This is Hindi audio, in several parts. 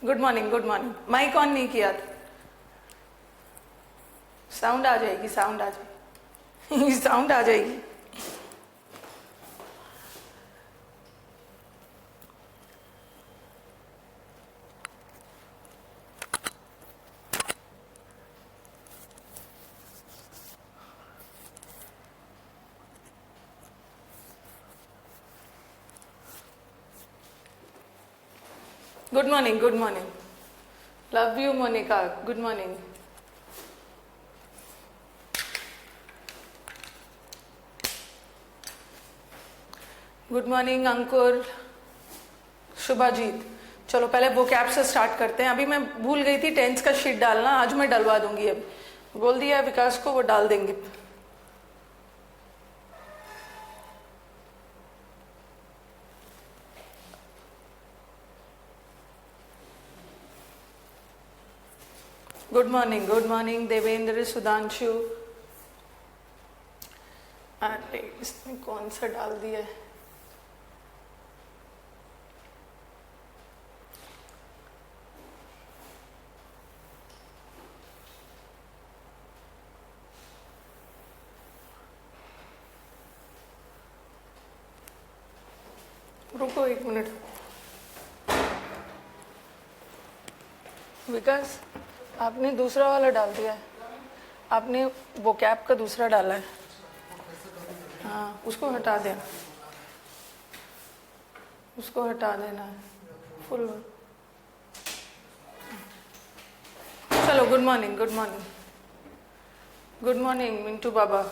Good morning, good morning. Mike on नहीं किया था। साउंड आ जाएगी, साउंड आ जाएगी साउंड आ जाएगी। Good morning, good morning. Love you Monika, good morning. Good morning Ankur, Shubhajit. चलो पहले वो कैप से स्टार्ट करते हैं। अभी मैं भूल गई थी टेंस का शीट डालना, आज मैं डलवा दूंगी। अभी बोल दिया है विकास को, वो डाल देंगे। Good morning, good morning Devendra, Sudhanshu. अरे इसने कौन सा डाल दिया है? रुको एक मिनट। विकास आपने दूसरा वाला डाल दिया है, आपने वो कैप का दूसरा डाला है। हाँ उसको हटा देना, उसको हटा देना है फुल। चलो good morning, good morning, good morning Mintu बाबा।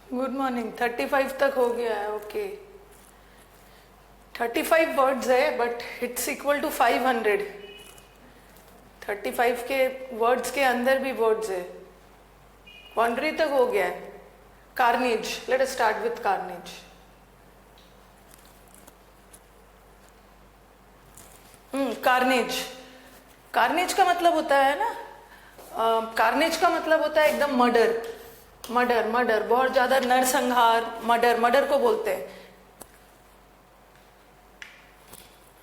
Good morning. 35 तक हो गया है, ओके। 35 वर्ड्स है बट इट्स इक्वल टू 500। 35 के वर्ड्स के अंदर भी वर्ड्स है। बाउंड्री तक हो गया है। Carnage, let us start with carnage. Carnage, carnage का मतलब होता है ना, कार्नेज का मतलब होता है एकदम मर्डर, मर्डर, मर्डर, बहुत ज्यादा नरसंहार, मर्डर, मर्डर को बोलते हैं।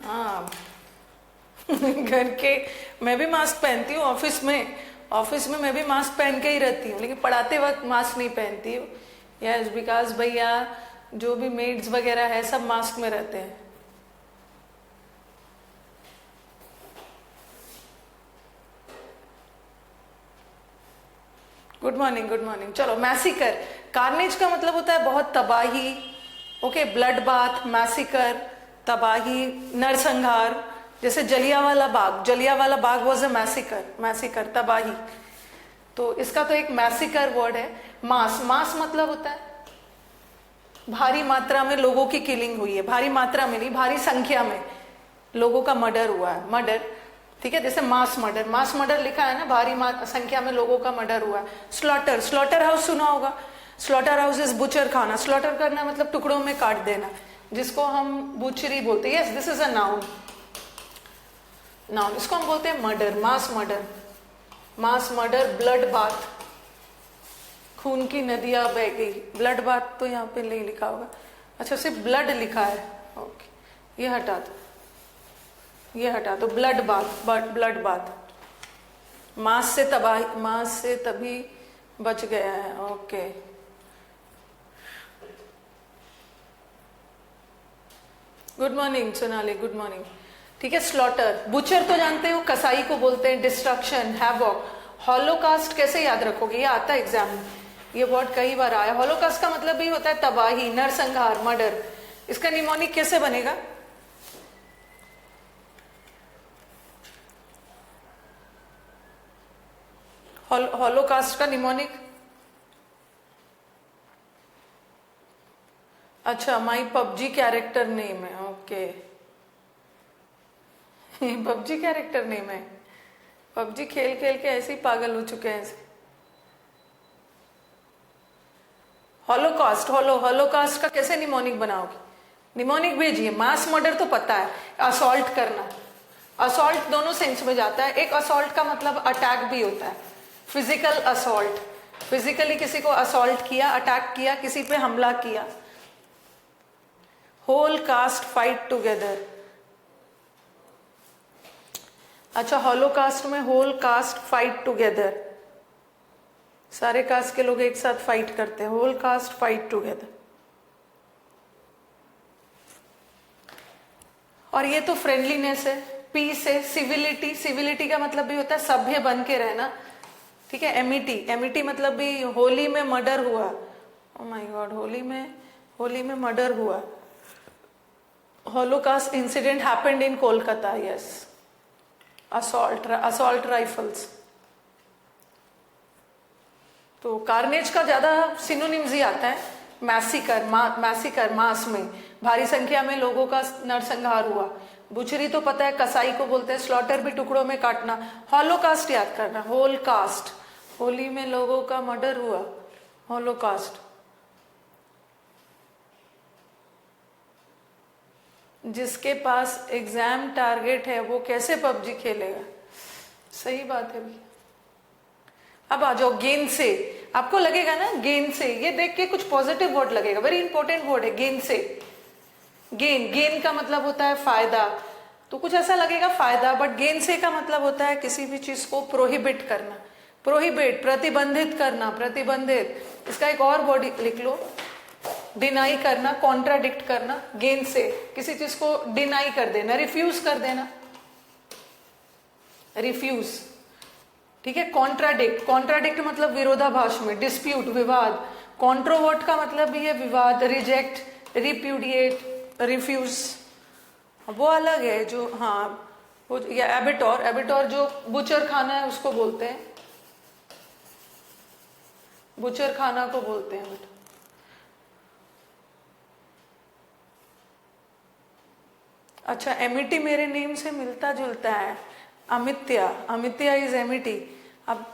हाँ घर के मैं भी मास्क पहनती हूँ, ऑफिस में मैं भी मास्क पहन के ही रहती हूँ, लेकिन पढ़ाते वक्त मास्क नहीं पहनती हूँ। यस विकास भैया, जो भी मेड्स वगैरह है सब मास्क में रहते हैं। Good morning, good morning. चलो मैसिकर, कार्नेज का मतलब होता है बहुत तबाही। ओके, ब्लड बाथ, मैसिकर, तबाही, नरसंहार। जैसे जलियांवाला बाग, जलियांवाला बाग वाज अ मैसिकर, मैसिकर तबाही। तो इसका तो एक मैसिकर वर्ड है। मास, मास मतलब होता है भारी मात्रा में लोगों की किलिंग हुई है, भारी मात्रा में नहीं, भारी संख्या में लोगों का मर्डर हुआ है, मर्डर। ठीक है, जैसे मास मर्डर, मास मर्डर लिखा है ना, भारी संख्या में लोगों का मर्डर हुआ है। स्लॉटर, स्लॉटर हाउस सुना होगा। स्लॉटर हाउस इज बुचर खाना। स्लॉटर करना मतलब टुकड़ों में काट देना, जिसको हम बुचरी बोलते हैं। Yes, this is a noun, noun. इसको हम बोलते हैं murder, mass murder, mass murder. Blood bath, खून की नदियां बह गई। ब्लड बाथ तो यहाँ पे नहीं लिखा होगा, अच्छा सिर्फ ब्लड लिखा है। ओके, ये हटा दो, ये हटा दो। Blood bath, blood bath. मांस से तबाही, मांस से तभी बच गया है। Okay, good morning Sonali, good morning. ठीक है, स्लॉटर, बुचर तो जानते हो, कसाई को बोलते हैं। Destruction, havoc. हॉलोकास्ट कैसे याद रखोगे, ये आता है एग्जाम में, ये वर्ड कई बार आया। हॉलोकास्ट का मतलब भी होता है तबाही, नरसंहार, मर्डर। इसका निमोनिक कैसे बनेगा? हॉलोकास्ट का निमोनिक अच्छा, माई पबजी कैरेक्टर नेम है, ओके। पबजी कैरेक्टर नेम है। पबजी खेल खेल के ऐसे ही पागल हो चुके हैं ऐसे। हॉलोकास्ट, हॉलोकास्ट का कैसे निमोनिक बनाओगे? निमोनिक भेजिए। मास मर्डर तो पता है, असॉल्ट करना। असॉल्ट दोनों सेंस में जाता है। एक असॉल्ट का मतलब अटैक भी होता है, फिजिकल असॉल्ट, फिजिकली किसी को असॉल्ट किया, अटैक किया, किसी पे हमला किया। Whole caste fight together. अच्छा, हॉलोकास्ट में होल कास्ट फाइट टुगेदर, सारे कास्ट के लोग एक साथ फाइट करते हैं। Whole caste fight together. और ये तो फ्रेंडलीनेस है, पीस है, सिविलिटी। सिविलिटी का मतलब भी होता है सभ्य बन के रहना, ठीक है। एमिटी, एमिटी मतलब भी, होली में मर्डर हुआ, ओ माय गॉड, होली में मर्डर हुआ। Holocaust incident happened in Kolkata, yes. Assault rifles. तो कार्नेज का ज्यादा सिनोनिम्स ही आता है। मैसिकर, मैसिकर, मास में भारी संख्या में लोगों का नरसंहार हुआ। बुचरी तो पता है, कसाई को बोलते हैं। स्लॉटर भी टुकड़ों में काटना। हॉलोकास्ट याद करना, होल कास्ट, होली में लोगों का मर्डर हुआ, हॉलोकास्ट। जिसके पास एग्जाम टारगेट है वो कैसे पबजी खेलेगा? सही बात है भैया। अब आ जाओ गेन से। आपको लगेगा ना गेन से, ये देख के कुछ पॉजिटिव वर्ड लगेगा, वेरी इंपॉर्टेंट वर्ड है गेन से। गेन, गेन का मतलब होता है फायदा, तो कुछ ऐसा लगेगा फायदा, बट गेन से का मतलब होता है किसी भी चीज को प्रोहिबिट करना। प्रोहिबिट, प्रतिबंधित करना, प्रतिबंधित। इसका एक और वर्ड लिख लो, डिनाई करना, कॉन्ट्राडिक्ट करना। गेन से किसी चीज को डिनाई कर देना, रिफ्यूज कर देना, रिफ्यूज, ठीक है। कॉन्ट्राडिक्ट, कॉन्ट्राडिक्ट मतलब विरोधाभास में, डिस्प्यूट, विवाद। कॉन्ट्रोवर्ट का मतलब भी है विवाद, रिजेक्ट, रिप्यूडिएट, रिफ्यूज। वो अलग है जो, हाँ, वो या एबिटोर, एबिटोर जो बुचर खाना है उसको बोलते हैं, बुचर खाना को बोलते हैं बेटा। अच्छा, एमिटी मेरे नेम से मिलता जुलता है, अमित्या, अमित्या इज एमिटी। अब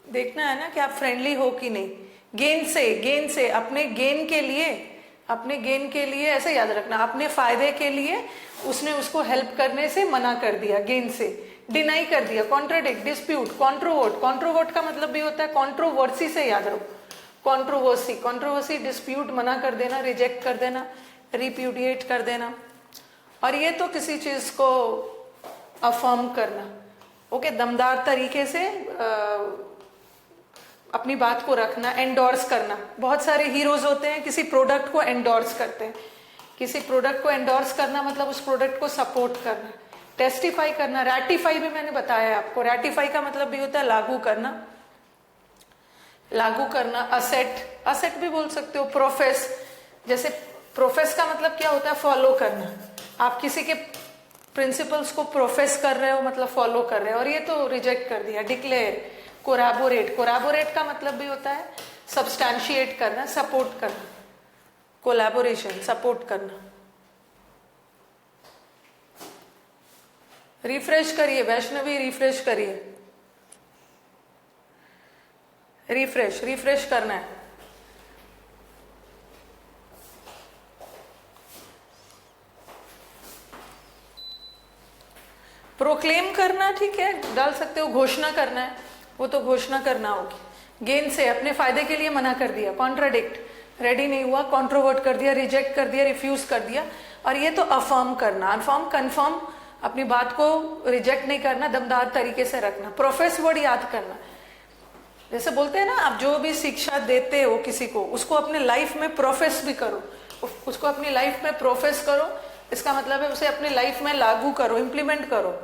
देखना है ना कि आप फ्रेंडली हो कि नहीं। गेन से, गेन से अपने गेन के लिए, अपने गेन के लिए, ऐसे याद रखना, अपने फायदे के लिए उसने उसको हेल्प करने से मना कर दिया, गेन से। डिनाई कर दिया, कॉन्ट्राडिक्ट, डिस्प्यूट, कॉन्ट्रोवर्ट। कॉन्ट्रोवर्ट का मतलब भी होता है कॉन्ट्रोवर्सी से याद रखो, कॉन्ट्रोवर्सी, कॉन्ट्रोवर्सी, डिस्प्यूट, मना कर देना, रिजेक्ट कर देना, रिप्यूडिएट कर देना। और ये तो किसी चीज को अफर्म करना, ओके, दमदार तरीके से अपनी बात को रखना, एंडोर्स करना। बहुत सारे हीरोज होते हैं किसी प्रोडक्ट को एंडोर्स करते हैं। किसी प्रोडक्ट को एंडोर्स करना मतलब उस प्रोडक्ट को सपोर्ट करना। टेस्टिफाई करना, रैटिफाई भी मैंने बताया आपको। रैटिफाई का मतलब भी होता है लागू करना, लागू करना। असेट, असेट भी बोल सकते हो। प्रोफेस, जैसे प्रोफेस का मतलब क्या होता है? फॉलो करना। आप किसी के प्रिंसिपल्स को प्रोफेस कर रहे हो मतलब फॉलो कर रहे हो। और ये तो रिजेक्ट कर दिया। डिक्लेयर, कोराबोरेट, कोराबोरेट का मतलब भी होता है सब्सटैंशिएट करना, सपोर्ट करना। कोलैबोरेशन, सपोर्ट करना। रिफ्रेश करिए वैष्णवी, रिफ्रेश करिए, रिफ्रेश, रिफ्रेश करना है। प्रोक्लेम करना, ठीक है, डाल सकते हो। घोषणा करना है, वो तो घोषणा करना होगी। गेन से, अपने फायदे के लिए मना कर दिया। कॉन्ट्राडिक्ट, रेडी नहीं हुआ, कॉन्ट्रोवर्ट कर दिया, रिजेक्ट कर दिया, रिफ्यूज कर दिया। और ये तो अफर्म करना, अनफर्म, कन्फर्म, अपनी बात को रिजेक्ट नहीं करना, दमदार तरीके से रखना। प्रोफेस वर्ड याद करना। जैसे बोलते हैं ना, आप जो भी शिक्षा देते हो किसी को, उसको अपने लाइफ में प्रोफेस भी करो, उसको अपनी लाइफ में प्रोफेस करो। इसका मतलब है उसे अपनी लाइफ में लागू करो, इंप्लीमेंट करो।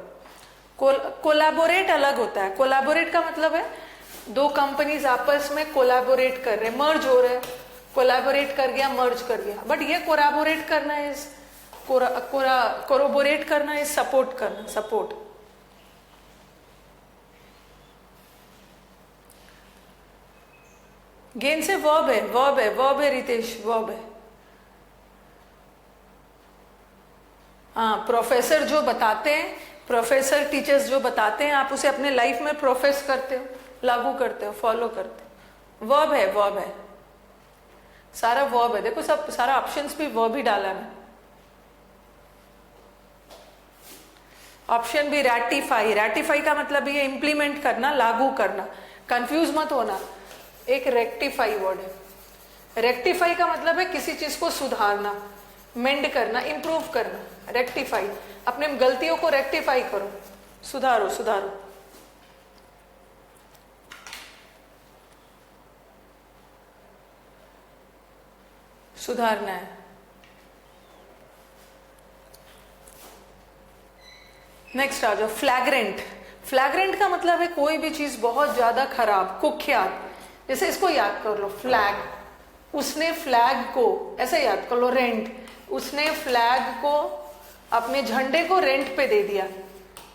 कोलैबोरेट अलग होता है। कोलैबोरेट का मतलब है दो कंपनीज आपस में कोलैबोरेट कर रहे, मर्ज हो रहे। कोलैबोरेट कर गया, मर्ज कर गया। बट ये कोलैबोरेट करना इज, कोरोबोरेट करना इज सपोर्ट करना, सपोर्ट। गेन से वर्ब है, वर्ब है, वर्ब है रितेश, वर्ब है। हाँ, प्रोफेसर जो बताते हैं, प्रोफेसर टीचर्स जो बताते हैं, आप उसे अपने लाइफ में प्रोफेस करते हो, लागू करते हो, फॉलो करते हो। वर्ब है, वर्ब है, सारा वर्ब है। देखो सब सारा ऑप्शंस भी वर्ब ही डाला है। ऑप्शन भी रैटिफाई, रैटिफाई का मतलब ये इंप्लीमेंट करना, लागू करना, कंफ्यूज मत होना। एक रेक्टिफाई वर्ड है। रेक्टिफाई का मतलब है किसी चीज को सुधारना, मेंड करना, इंप्रूव करना। रेक्टिफाई, अपने गलतियों को रेक्टिफाई करो, सुधारो, सुधारो। सुधारना है। नेक्स्ट आ जाओ, फ्लैग्रेंट। फ्लैग्रेंट का मतलब है कोई भी चीज बहुत ज्यादा खराब, कुख्यात। जैसे इसको याद कर लो, फ्लैग, उसने फ्लैग को, ऐसे याद कर लो, रेंट, उसने फ्लैग को, अपने झंडे को रेंट पे दे दिया।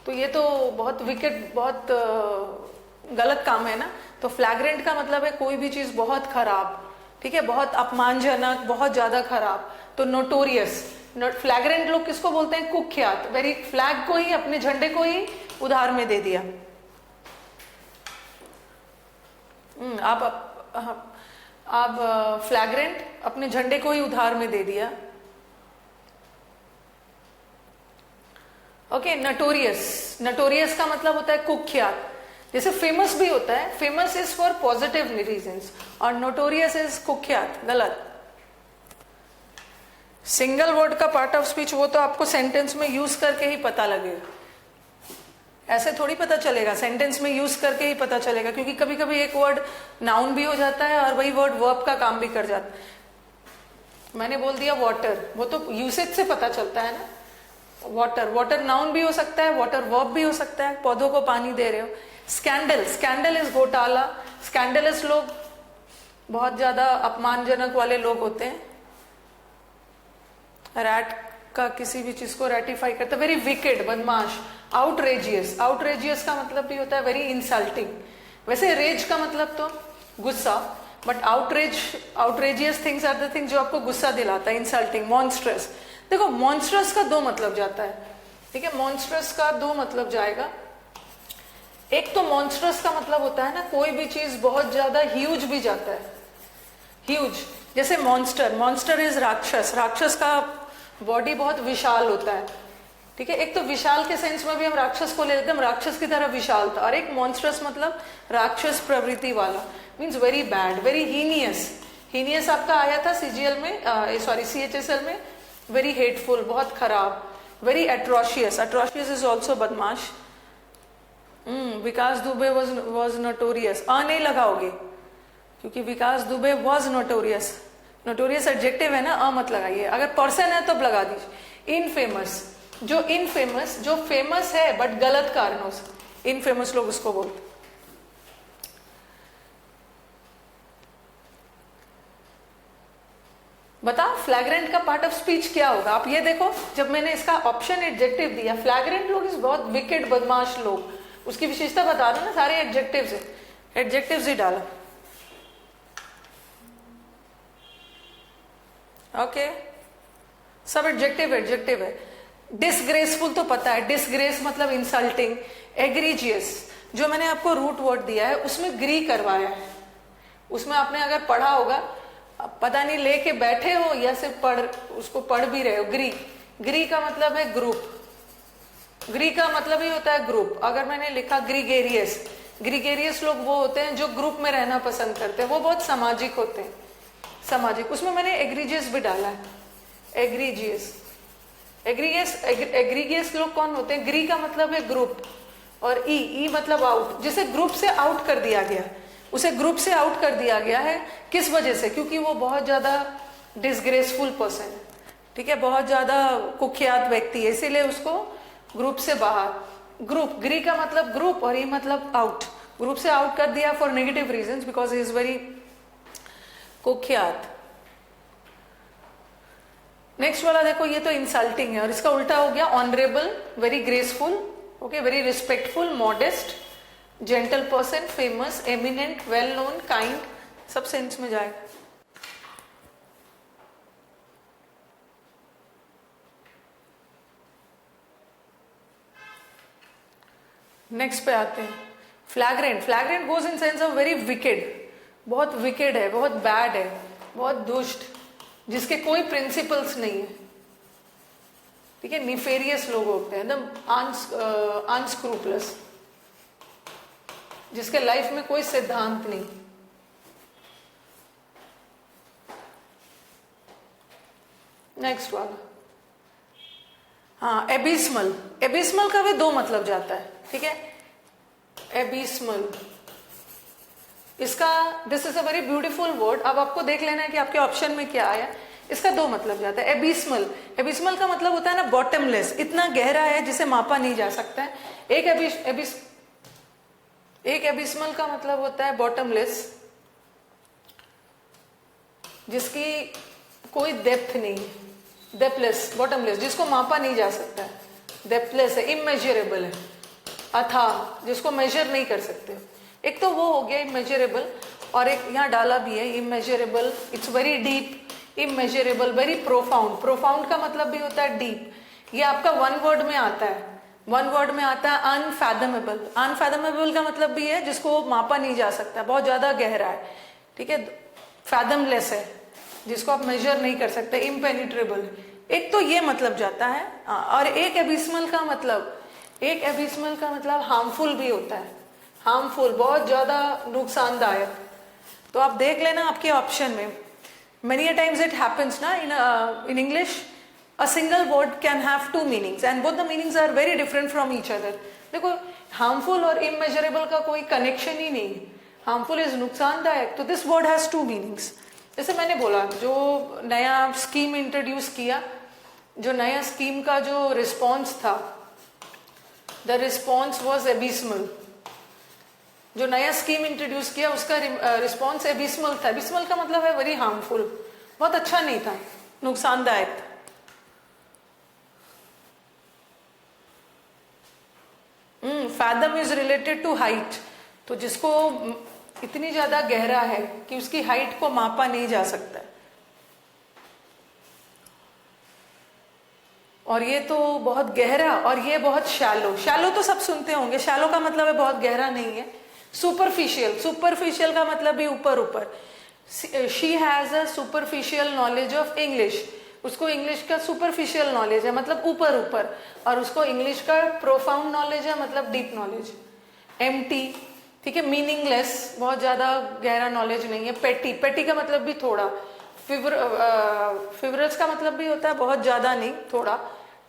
तो ये तो बहुत विकेट, बहुत गलत काम है ना। तो फ्लैग्रेंट का मतलब है कोई भी चीज बहुत खराब, ठीक है, बहुत अपमानजनक, बहुत ज्यादा खराब। तो नोटोरियस, फ्लैग्रेंट लोग किसको बोलते हैं? कुख्यात। वेरी, फ्लैग को ही, अपने झंडे को ही उधार में दे दिया। आप फ्लैग्रेंट, अपने झंडे को ही उधार में दे दिया। ओके, नटोरियस, नटोरियस का मतलब होता है कुख्यात। जैसे फेमस भी होता है, famous is for positive reasons, और नोटोरियस इज कुख्यात, गलत। सिंगल वर्ड का पार्ट ऑफ स्पीच वो तो आपको सेंटेंस में यूज करके ही पता लगेगा, ऐसे थोड़ी पता चलेगा। सेंटेंस में यूज करके ही पता चलेगा, क्योंकि कभी कभी एक वर्ड नाउन भी हो जाता है और वही वर्ड वर्ब का काम भी कर जाता है। मैंने बोल दिया वाटर, वो तो यूसेज से पता चलता है ना। वाटर, वाटर नाउन भी हो सकता है, वाटर वर्ब भी हो सकता है, पौधों को पानी दे रहे हो। स्कैंडल, स्कैंडल इज घोटाला। स्कैंडलस लोग बहुत ज्यादा अपमानजनक वाले लोग होते हैं। रैट का किसी भी चीज को रेटिफाई करता है, वेरी विकेड, बदमाश। आउटरेजियस, आउटरेजियस का मतलब भी होता है वेरी इंसल्टिंग। वैसे रेज का मतलब तो गुस्सा, but outrageous things are the things जो आपको गुस्सा दिलाता है, इंसल्टिंग। मॉन्स्ट्रस, देखो मॉन्स्ट्रस का दो मतलब जाता है, ठीक है, मॉन्स्ट्रस का दो मतलब जाएगा। एक तो मॉन्स्ट्रस का मतलब होता है ना, कोई भी चीज बहुत ज्यादा ह्यूज भी जाता है, ह्यूज। जैसे मॉन्स्टर, मॉन्स्टर इज राक्षस, राक्षस का बॉडी बहुत विशाल होता है, ठीक है। एक तो विशाल के सेंस में भी हम राक्षस को ले लेते हैं, राक्षस की तरह विशाल था। और एक मॉन्स्टरस मतलब राक्षस प्रवृत्ति वाला, means very bad, very heinous. Heinous आपका आया था सीजीएल में, सॉरी सीएचएसएल में, वेरी हेटफुल, बहुत खराब। Very atrocious, atrocious is also बदमाश। विकास दुबे वॉज नोटोरियस, नहीं लगाओगे क्योंकि Vikas Dubey was notorious. Notorious adjective है ना, मत लगाइए। अगर पर्सन है तो लगा दीजिए। इनफेमस, जो इनफेमस, जो फेमस है बट गलत कारणों से, इनफेमस लोग उसको बोलते। बताओ फ्लैग्रेंट का पार्ट ऑफ स्पीच क्या होगा? आप ये देखो, जब मैंने इसका ऑप्शन एडजेक्टिव दिया, फ्लैग्रेंट लोग इस बहुत विकेट, बदमाश लोग, उसकी विशेषता बता रहा ना, सारे एडजेक्टिव्स है, एडजेक्टिव्स ही डाला। ओके, सब एडजेक्टिव, एडजेक्टिव है। डिसग्रेसफुल तो पता है, डिसग्रेस मतलब इंसल्टिंग। एग्रीजियस, जो मैंने आपको रूट वर्ड दिया है उसमें ग्री करवाया है, उसमें आपने अगर पढ़ा होगा, पता नहीं लेके बैठे हो या सिर्फ उसको पढ़ भी रहे हो। ग्री, ग्री का मतलब है ग्रुप, ग्री का मतलब ही होता है ग्रुप। अगर मैंने लिखा ग्रीगेरियस, ग्रीगेरियस लोग वो होते हैं जो ग्रुप में रहना पसंद करते हैं, वो बहुत सामाजिक होते हैं, सामाजिक। उसमें मैंने एग्रीजियस भी डाला है, एग्रीजियस। एग्रीगियस लोग कौन होते हैं? ग्री का मतलब है ग्रुप, और ई मतलब आउट, जिसे ग्रुप से आउट कर दिया गया, उसे ग्रुप से आउट कर दिया गया है। किस वजह से? क्योंकि वो बहुत ज्यादा डिसग्रेसफुल पर्सन है, ठीक है, बहुत ज्यादा कुख्यात व्यक्ति है, इसीलिए उसको ग्रुप से बाहर। ग्रुप, ग्री का मतलब ग्रुप और ई मतलब आउट, ग्रुप से आउट कर दिया for negative reasons, because he is very कुख्यात। नेक्स्ट वाला देखो, ये तो इंसल्टिंग है और इसका उल्टा हो गया honourable, very graceful, okay, very respectful, modest, gentle person, famous, eminent, well known, kind, सब सेंस में जाएगा। नेक्स्ट पे आते हैं, फ्लैग्रेंट। फ्लैग्रेंट goes in sense of very wicked, बहुत विकेड है, बहुत बैड है, बहुत दुष्ट, जिसके कोई प्रिंसिपल्स नहीं है, ठीक है, निफेरियस लोग होते हैं, एकदम अनस्क्रूपलस, जिसके लाइफ में कोई सिद्धांत नहीं। नेक्स्ट वाला, हाँ, एबिस्मल। एबिस्मल का भी दो मतलब जाता है, ठीक है, एबिस्मल, इसका this is a very beautiful word. अब आपको देख लेना है कि आपके ऑप्शन में क्या आया। इसका दो मतलब जाता है। एबिस्मल, एबिस्मल का मतलब होता है ना बॉटमलेस, इतना गहरा है जिसे मापा नहीं जा सकता है। एक एबिस्मल का मतलब होता है बॉटमलेस, जिसकी कोई डेप्थ नहीं है, डेप्थलेस, बॉटमलेस, जिसको मापा नहीं जा सकता है, डेप्थलेस है, इमेजरेबल है, अथाह, जिसको मेजर नहीं कर सकते। एक तो वो हो गया इमेजरेबल, और एक यहाँ डाला भी है immeasurable, it's very deep, immeasurable, very profound. Profound का मतलब भी होता है डीप। ये आपका वन वर्ड में आता है, वन वर्ड में आता है अनफैथमेबल। अनफैथमेबल का मतलब भी है जिसको मापा नहीं जा सकता, बहुत ज्यादा गहरा है, ठीक है, फैथमलेस है, जिसको आप मेजर नहीं कर सकते, इम्पेनिट्रेबल। एक तो ये मतलब जाता है, और एक एबिस्मल का मतलब हार्मफुल भी होता है, हार्मफुल, बहुत ज्यादा नुकसानदायक। तो आप देख लेना आपके ऑप्शन में। Many a times it happens na in English, a single word can have two meanings and both the meanings are very different from each other. देखो, harmful और immeasurable का कोई connection ही नहीं है। harmful is नुकसानदायक, तो this word has two meanings। जैसे मैंने बोला, जो नया स्कीम इंट्रोड्यूस किया, जो नया स्कीम का जो रिस्पॉन्स था, द रिस्पॉन्स वॉज एबिस्मल। जो नया स्कीम इंट्रोड्यूस किया उसका रिस्पॉन्स एबिस्मल था। एबिस्मल का मतलब है वेरी हार्मफुल, बहुत अच्छा नहीं था, नुकसानदायक था। Fathom is related to height, तो जिसको इतनी ज्यादा गहरा है कि उसकी हाइट को मापा नहीं जा सकता। और ये तो बहुत गहरा, और ये बहुत शैलो। शैलो तो सब सुनते होंगे, शैलो का मतलब है बहुत गहरा नहीं है। सुपरफिशियल, सुपरफिशियल का मतलब भी ऊपर ऊपर। She has a superficial knowledge of English, उसको इंग्लिश का सुपरफिशियल नॉलेज है, मतलब ऊपर ऊपर, और उसको इंग्लिश का प्रोफाउंड नॉलेज है, मतलब डीप नॉलेज। एम्प्टी, ठीक है, मीनिंगलेस, बहुत ज्यादा गहरा नॉलेज नहीं है। पेटी, पेटी का मतलब भी थोड़ा। फिवरस का मतलब भी होता है बहुत ज्यादा नहीं, थोड़ा।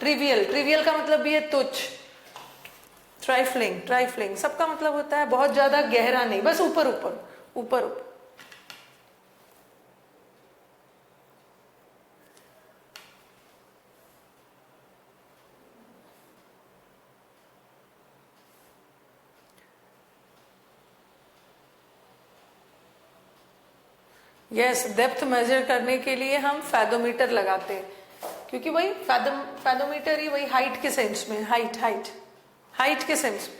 ट्रिवियल, ट्रिवियल का मतलब भी है तुच्छ। ट्राइफलिंग, ट्राइफलिंग, सबका मतलब होता है बहुत ज्यादा गहरा नहीं, बस ऊपर ऊपर, ऊपर ऊपर। यस, डेप्थ मेजर करने के लिए हम फैथोमीटर लगाते हैं, क्योंकि वही फैथोमीटर ही वही हाइट के सेंस में, हाइट के सेंस में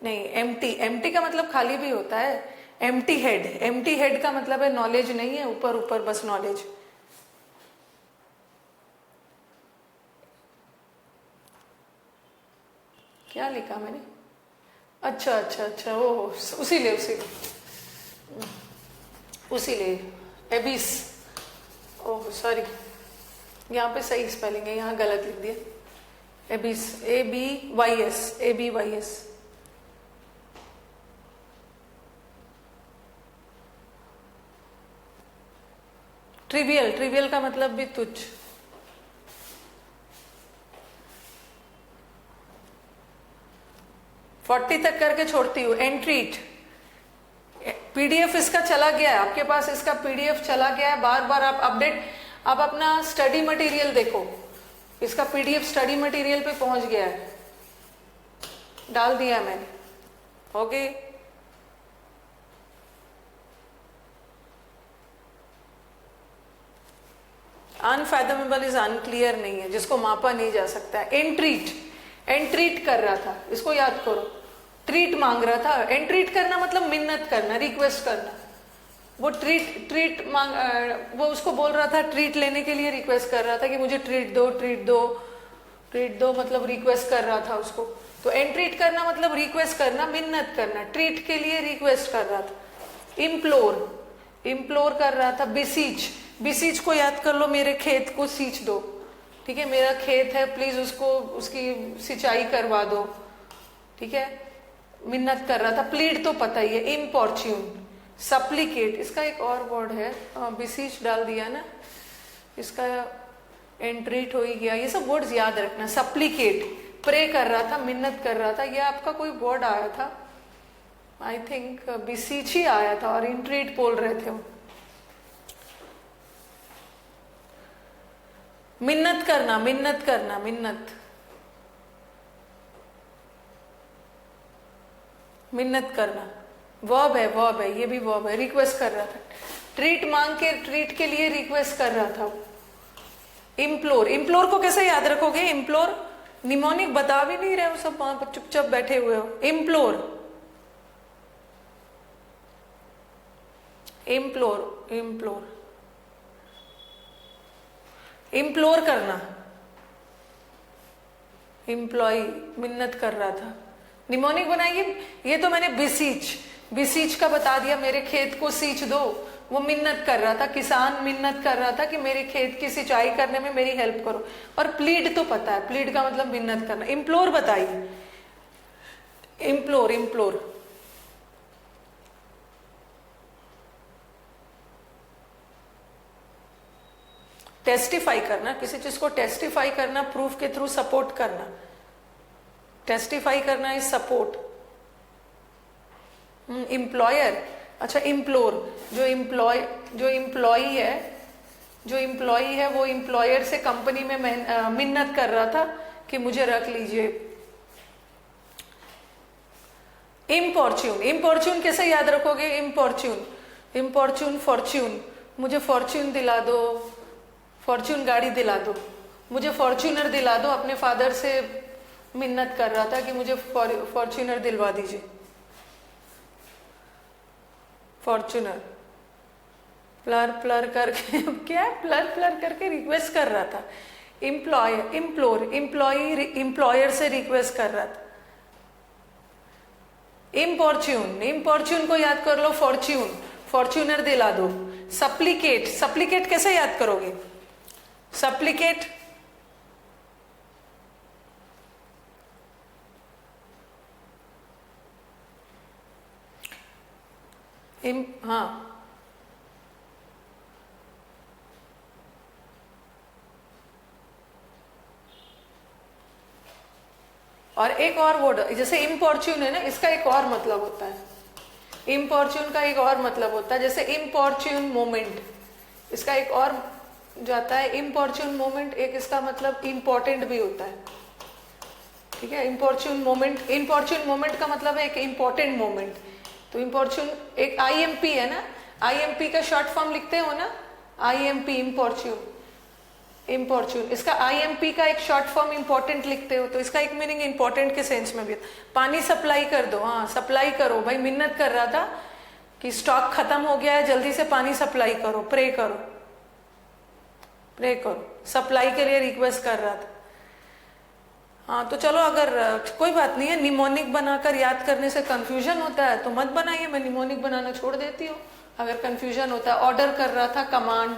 नहीं। एम्प्टी, एम्प्टी का मतलब खाली भी होता है। एम्प्टी हेड, एम्प्टी हेड का मतलब है नॉलेज नहीं है, ऊपर ऊपर बस नॉलेज। क्या लिखा मैंने? अच्छा अच्छा अच्छा, ओ उसी ले एबिस। ओह सॉरी, यहाँ पे सही स्पेलिंग है, यहाँ गलत लिख दिया। एबिस, ABYS, ABYS। ट्रिवियल, ट्रिवियल का मतलब भी तुच्छ। फोर्टी तक करके छोड़ती हूँ। एंट्रीट, पीडीएफ इसका चला गया है आपके पास, इसका पीडीएफ चला गया है, बार बार आप अपडेट, आप अपना स्टडी मटेरियल देखो, इसका पीडीएफ स्टडी मटेरियल पे पहुंच गया है, डाल दिया मैंने। ओके, अनफैथमेबल इज अनक्लियर नहीं है, जिसको मापा नहीं जा सकता है। एंट्रीट, एंट्रीट कर रहा था, इसको याद करो। ट्रीट मांग रहा था, एंट्रीट करना मतलब मिन्नत करना, रिक्वेस्ट करना। वो ट्रीट मांग, वो उसको बोल रहा था, ट्रीट लेने के लिए रिक्वेस्ट कर रहा था कि मुझे ट्रीट दो, ट्रीट दो, ट्रीट दो, मतलब रिक्वेस्ट कर रहा था उसको। तो एंट्रीट करना मतलब रिक्वेस्ट करना, मिन्नत करना, ट्रीट के लिए रिक्वेस्ट कर रहा था। इम्प्लोर कर रहा था। बिसीच को याद कर लो, मेरे खेत को सींच दो, ठीक है, मेरा खेत है, प्लीज उसको उसकी सिंचाई करवा दो, ठीक है, मिन्नत कर रहा था। प्लीड तो पता ही है। इम्पॉर्च्यून, सप्लिकेट, इसका एक और वर्ड है, बिसीच डाल दिया ना, इसका एंट्रीट हो ही गया। ये सब वर्ड्स याद रखना। सप्लिकेट, प्रे कर रहा था, मिन्नत कर रहा था, ये आपका कोई वर्ड आया था, आई थिंक बिसीच ही आया था, और इंट्रीट बोल रहे थे वो। मिन्नत करना, मिन्नत करना वर्ब है, ये भी वर्ब है। रिक्वेस्ट कर रहा था, ट्रीट मांग के, ट्रीट के लिए रिक्वेस्ट कर रहा था। इम्प्लोर को कैसे याद रखोगे? इम्प्लोर निमोनिक बता भी नहीं रहे हो, सब वहां पर चुपचाप बैठे हुए हो। इम्प्लोर करना, एम्प्लॉय, मिन्नत कर रहा था। निमोनिक बनाइए। ये तो मैंने बिसीच का बता दिया, मेरे खेत को सींच दो, वो मिन्नत कर रहा था, किसान मिन्नत कर रहा था कि मेरे खेत की सिंचाई करने में मेरी हेल्प करो। और प्लीड तो पता है, प्लीड का मतलब मिन्नत करना। इम्प्लोर बताइए। इम्प्लोर टेस्टिफाई करना, किसी चीज को टेस्टिफाई करना, प्रूफ के थ्रू सपोर्ट करना। टेस्टिफाई करना इज सपोर्ट। एम्प्लॉयर, अच्छा इम्प्लोर, जो इम्प्लॉई है वो इम्प्लॉयर से कंपनी में मिन्नत कर रहा था कि मुझे रख लीजिए। इम्पॉर्च्यून कैसे याद रखोगे? फॉर्च्यून, मुझे फॉर्च्यून दिला दो, फॉर्च्यून गाड़ी दिला दो, मुझे फॉर्च्यूनर दिला दो। अपने फादर से मिन्नत कर रहा था कि मुझे फॉर्च्यूनर दिलवा दीजिए। फॉर्च्यूनर, प्लर करके क्या है, प्लर करके रिक्वेस्ट कर रहा था। इम्प्लॉयर से रिक्वेस्ट कर रहा था। इम्पॉर्च्यून को याद कर लो, फॉर्च्यूनर दिला दो। सप्लिकेट कैसे याद करोगे? सप्लिकेट, हाँ, और एक और वर्ड जैसे इम्पॉर्च्यून है ना, इसका एक और मतलब होता है। इम्पॉर्च्यून का एक और मतलब होता है, जैसे इम्पॉर्च्यून मोमेंट, इसका एक और जाता है। इम्पॉर्च्यून मोमेंट एक इसका मतलब इम्पोर्टेंट भी होता है, ठीक है। इम्पॉर्च्यून मोमेंट का मतलब है एक इम्पोर्टेंट मोमेंट। तो इम्पॉर्च्यून एक आईएमपी है ना, आईएमपी का शॉर्ट फॉर्म लिखते हो ना, आईएमपी, इम्पॉर्च्यून, इसका आईएमपी का एक शॉर्ट फॉर्म इंपॉर्टेंट लिखते हो, तो इसका एक मीनिंग इंपॉर्टेंट के सेंस में भी। पानी सप्लाई कर दो, हाँ सप्लाई करो, भाई मिन्नत कर रहा था कि स्टॉक खत्म हो गया है, जल्दी से पानी सप्लाई करो, प्रे करो, सप्लाई के लिए रिक्वेस्ट कर रहा था। हाँ तो चलो, अगर कोई बात नहीं है, निमोनिक बनाकर याद करने से कंफ्यूजन होता है तो मत बनाइए, मैं निमोनिक बनाना छोड़ देती हूँ अगर कंफ्यूजन होता है। ऑर्डर कर रहा था, कमांड।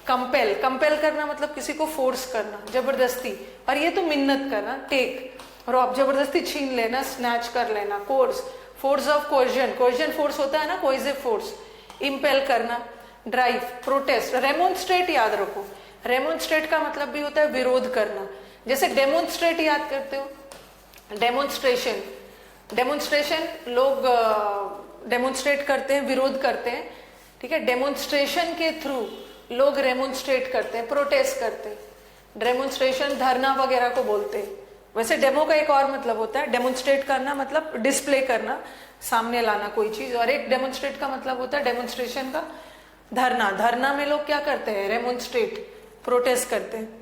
कंपेल करना मतलब किसी को फोर्स करना, जबरदस्ती, और ये तो मिन्नत करना, टेक, रॉब, जबरदस्ती छीन लेना, स्नैच कर लेना। फोर्स ऑफ कोर्जन फोर्स होता है ना, कोइजिव फोर्स। इम्पेल करना, ड्राइव, प्रोटेस्ट, रेमोन्स्ट्रेट याद रखो। रेमोन्स्ट्रेट का मतलब भी होता है विरोध करना, जैसे डेमोन्स्ट्रेट याद करते हो, डेमोन्स्ट्रेशन लोग डेमोन्स्ट्रेट करते हैं, विरोध करते हैं, ठीक है। डेमोन्स्ट्रेशन के थ्रू लोग रेमोन्स्ट्रेट करते हैं, प्रोटेस्ट करते हैं। डेमोन्स्ट्रेशन धरना वगैरह को बोलते हैं। वैसे डेमो का एक और मतलब होता है, डेमोन्स्ट्रेट करना मतलब डिस्प्ले करना, सामने लाना कोई चीज, और एक डेमोन्स्ट्रेट का मतलब होता है डेमोन्स्ट्रेशन का धरना में लोग क्या करते हैं, रेमोन्स्ट्रेट, प्रोटेस्ट करते हैं।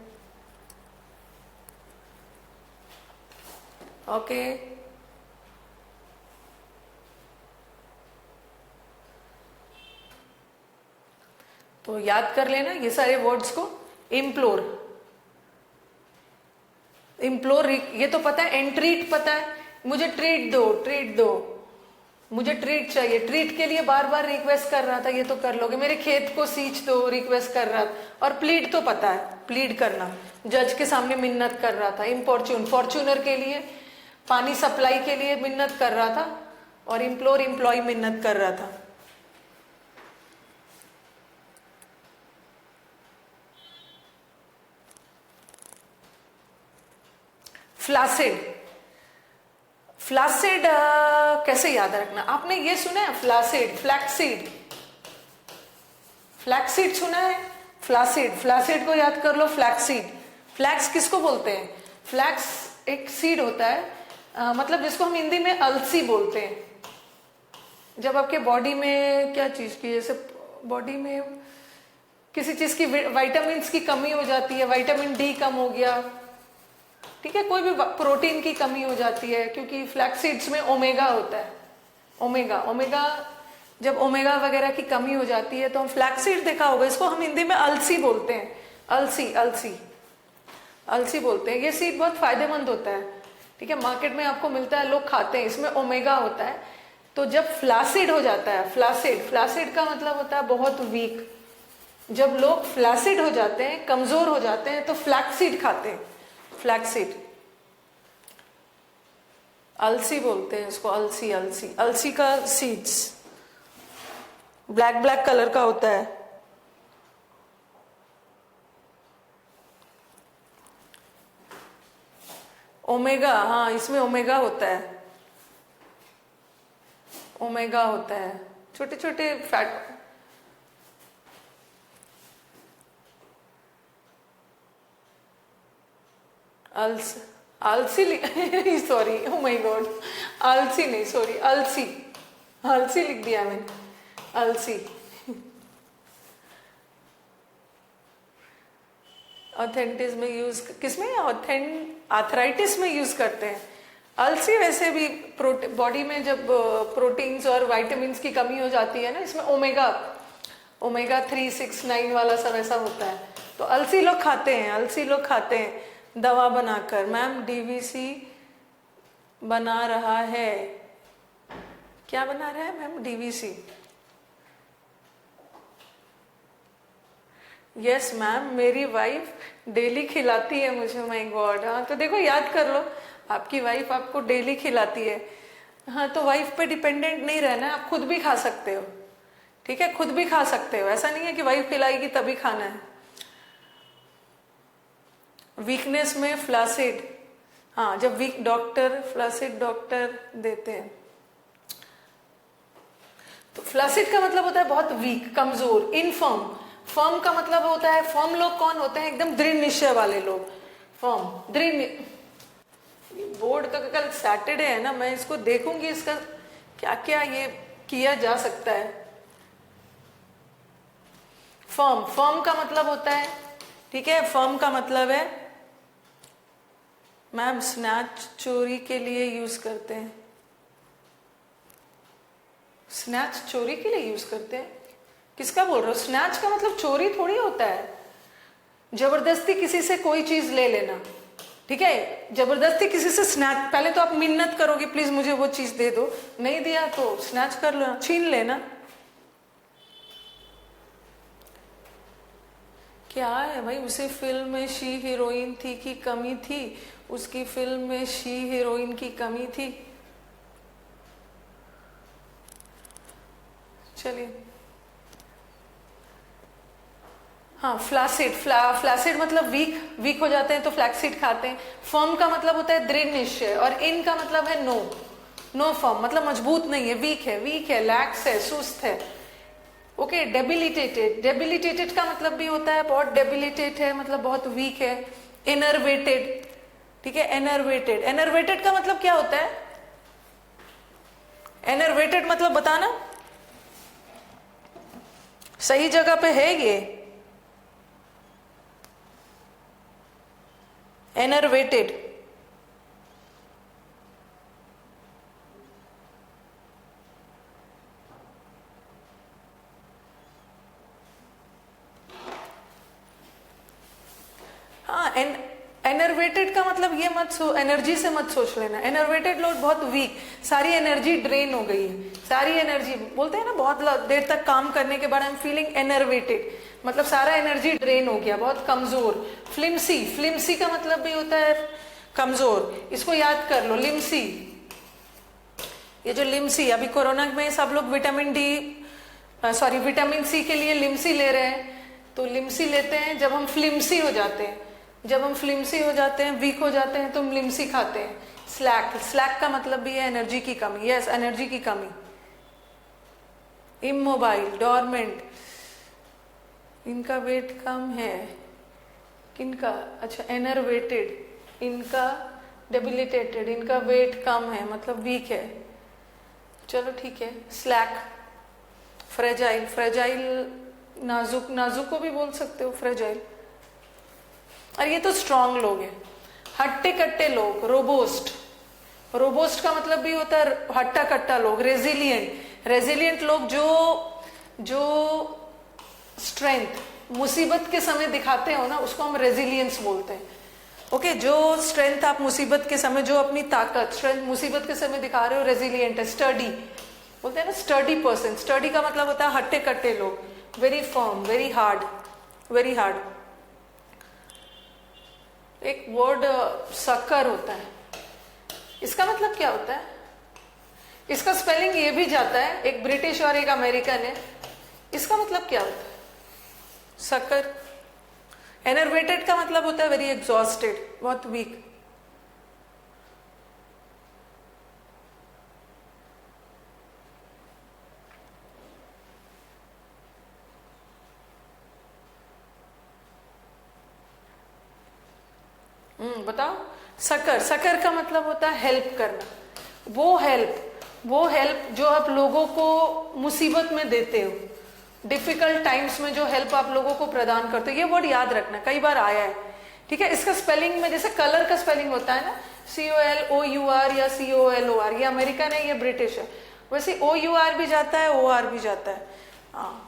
ओके तो याद कर लेना ये सारे वर्ड्स को। इम्प्लोर, ये तो पता है। एंट्रीट पता है, मुझे ट्रीट दो, ट्रीट दो, मुझे ट्रीट चाहिए, ट्रीट के लिए बार बार रिक्वेस्ट कर रहा था, ये तो कर लोगे, मेरे खेत को सींच दो, रिक्वेस्ट कर रहा था। और प्लीड तो पता है, प्लीड करना, जज के सामने मिन्नत कर रहा था। इम्पॉर्च्यून, फॉर्च्यूनर के लिए, पानी सप्लाई के लिए मिन्नत कर रहा था, और इम्प्लोर, एम्प्लॉय मिन्नत कर रहा था। फ्लासिड, फ्लासिड कैसे याद रखना, आपने ये सुना है फ्लासिड, फ्लैक्सीड, फ्लैक्सीड सुना है, फ्लासिड, फ्लासिड को याद कर लो, फ्लैक्सीड। फ्लैक्स किसको बोलते हैं? फ्लैक्स एक सीड होता है, मतलब जिसको हम हिंदी में अलसी बोलते हैं। जब आपके बॉडी में क्या चीज की, जैसे बॉडी में किसी चीज की विटामिन की कमी हो जाती है, विटामिन डी कम हो गया, ठीक है, कोई भी प्रोटीन की कमी हो जाती है, क्योंकि फ्लैक्स सीड्स में ओमेगा होता है, ओमेगा, ओमेगा, जब ओमेगा वगैरह की कमी हो जाती है तो हम फ्लैक्स सीड, देखा होगा, इसको हम हिंदी में अलसी बोलते हैं, अलसी, अलसी, अलसी बोलते हैं। ये सीड बहुत फायदेमंद होता है, ठीक है, मार्केट में आपको मिलता है, लोग खाते हैं, इसमें ओमेगा होता है। तो जब फ्लासिड हो जाता है, फ्लासिड, फ्लासिड का मतलब होता है बहुत वीक। जब लोग फ्लासिड हो जाते हैं, कमजोर हो जाते हैं, तो फ्लैक्सीड खाते हैं, फ्लैक्सीड, अलसी बोलते हैं इसको, अलसी, अलसी, अलसी का सीड्स ब्लैक ब्लैक कलर का होता है। ओमेगा, हाँ, इसमें ओमेगा होता है, ओमेगा होता है, छोटे छोटे फैट। आलसी, सॉरी, ओ माय गॉड, आलसी नहीं, सॉरी, अलसी, अलसी लिख दिया मैंने, अलसी। ऑथेंटिस में यूज, किसमें, आर्थराइटिस में यूज करते हैं अलसी। वैसे भी बॉडी में जब प्रोटीन्स और विटामिन की कमी हो जाती है ना, इसमें ओमेगा, ओमेगा 3, 6, 9 वाला सब ऐसा होता है, तो अलसी लोग खाते हैं, अलसी लोग खाते हैं दवा बनाकर। मैम डीवीसी बना रहा है, क्या बना रहा है मैम? डीवीसी, यस मैम, मेरी वाइफ डेली खिलाती है मुझे, माय गॉड। हाँ, तो देखो, याद कर लो, आपकी वाइफ आपको डेली खिलाती है। हाँ, तो वाइफ पे डिपेंडेंट नहीं रहना है, आप खुद भी खा सकते हो, ठीक है, खुद भी खा सकते हो, ऐसा नहीं है कि वाइफ खिलाएगी तभी खाना है। वीकनेस में फ्लासिड, हाँ, जब वीक, डॉक्टर फ्लासिड डॉक्टर देते हैं। तो फ्लासिड का मतलब होता है बहुत वीक, कमजोर, इनफर्म। फर्म का मतलब होता है, फर्म लोग कौन होते हैं? एकदम दृढ़ निश्चय वाले लोग, फर्म, दृढ़। बोर्ड का कल सैटरडे है ना, मैं इसको देखूंगी, इसका क्या क्या ये किया जा सकता है। फर्म, फर्म का मतलब होता है, ठीक है, फर्म का मतलब है, मैम स्नैच चोरी के लिए यूज करते हैं, स्नैच चोरी के लिए यूज करते हैं, किसका बोल रहे हो? स्नैच का मतलब चोरी थोड़ी होता है, जबरदस्ती किसी से कोई चीज ले लेना, ठीक है, जबरदस्ती किसी से स्नैच, पहले तो आप मिन्नत करोगे, प्लीज मुझे वो चीज दे दो, नहीं दिया तो स्नैच कर लो, छीन लेना। क्या है भाई, उसी फिल्म में शी हीरोइन थी कि कमी थी, उसकी फिल्म में शी हीरोइन की कमी थी। चलिए, हाँ, फ्लासिड, फ्लासिड मतलब वीक, वीक हो जाते हैं तो फ्लैक्सीड खाते हैं। फर्म का मतलब होता है दृढ़ निश्चय, और इन का मतलब है नो, नो फर्म मतलब मजबूत नहीं है, वीक है, वीक है, लैक्स है, सुस्त है। ओके, डेबिलिटेटेड, डेबिलिटेटेड का मतलब भी होता है बहुत डेबिलिटेट है, मतलब बहुत वीक है। इनर्वेटेड, ठीक है, एनर्वेटेड, एनर्वेटेड का मतलब क्या होता है? एनर्वेटेड मतलब बताना, सही जगह पे है ये, एनर्वेटेड। हाँ, एनर्वेटेड का मतलब ये मत एनर्जी से मत सोच लेना, एनर्वेटेड लोग बहुत वीक, सारी एनर्जी ड्रेन हो गई है, सारी एनर्जी बोलते हैं ना, बहुत देर तक काम करने के बाद आई एम फीलिंग एनर्वेटेड, मतलब सारा एनर्जी ड्रेन हो गया, बहुत कमजोर। फ्लिम्सी, फ्लिम्सी का मतलब भी होता है कमजोर, इसको याद कर लो, लिम्सी। ये जो लिम्सी, अभी कोरोना में सब लोग विटामिन विटामिन सी के लिए लिम्सी ले रहे हैं, तो लिम्सी लेते हैं जब हम फ्लिम्सी हो जाते हैं, जब हम फ्लिम्सी हो जाते हैं, वीक हो जाते हैं, तो हम लिम्सी खाते हैं। स्लैक, स्लैक का मतलब भी है एनर्जी की कमी, यस एनर्जी की कमी। इमोबाइल, डॉर्मेंट, इनका वेट कम है, किनका, अच्छा एनर्वेटेड, इनका डेबिलिटेटेड, इनका वेट कम है मतलब वीक है, चलो ठीक है। स्लैक, फ्रेजाइल, फ्रेजाइल नाजुक, नाजुक को भी बोल सकते हो फ्रेजाइल। और ये तो स्ट्रांग लोग हैं। हट्टे कट्टे लोग, रोबोस्ट, रोबोस्ट का मतलब भी होता है हट्टा कट्टा लोग। रेजिलियंट, रेजिलियंट लोग जो स्ट्रेंथ मुसीबत के समय दिखाते हो ना, उसको हम रेजिलियंस बोलते हैं। ओके, जो स्ट्रेंथ आप मुसीबत के समय, जो अपनी ताकत स्ट्रेंथ मुसीबत के समय दिखा रहे हो, रेजिलियंट है। स्टडी बोलते हैं ना, स्टडी पर्सन, स्टडी का मतलब होता है हट्टे कट्टे लोग, very firm, very hard, very hard. एक वर्ड शक्कर होता है, इसका मतलब क्या होता है, इसका स्पेलिंग ये भी जाता है, एक ब्रिटिश और एक अमेरिकन है, इसका मतलब क्या होता है शक्कर। एनर्वेटेड का मतलब होता है वेरी एग्जॉस्टेड, बहुत वीक। बताओ। सकर, सकर का मतलब होता है हेल्प करना, वो हेल्प जो आप लोगों को मुसीबत में देते हो, डिफिकल्ट टाइम्स में जो हेल्प आप लोगों को प्रदान करते हो, ये वर्ड याद रखना, कई बार आया है, ठीक है। इसका स्पेलिंग में जैसे कलर का स्पेलिंग होता है ना, COLOUR या COLOR, ये अमेरिकन है, ये ब्रिटिश है, वैसे OUR भी जाता है, OR भी जाता है।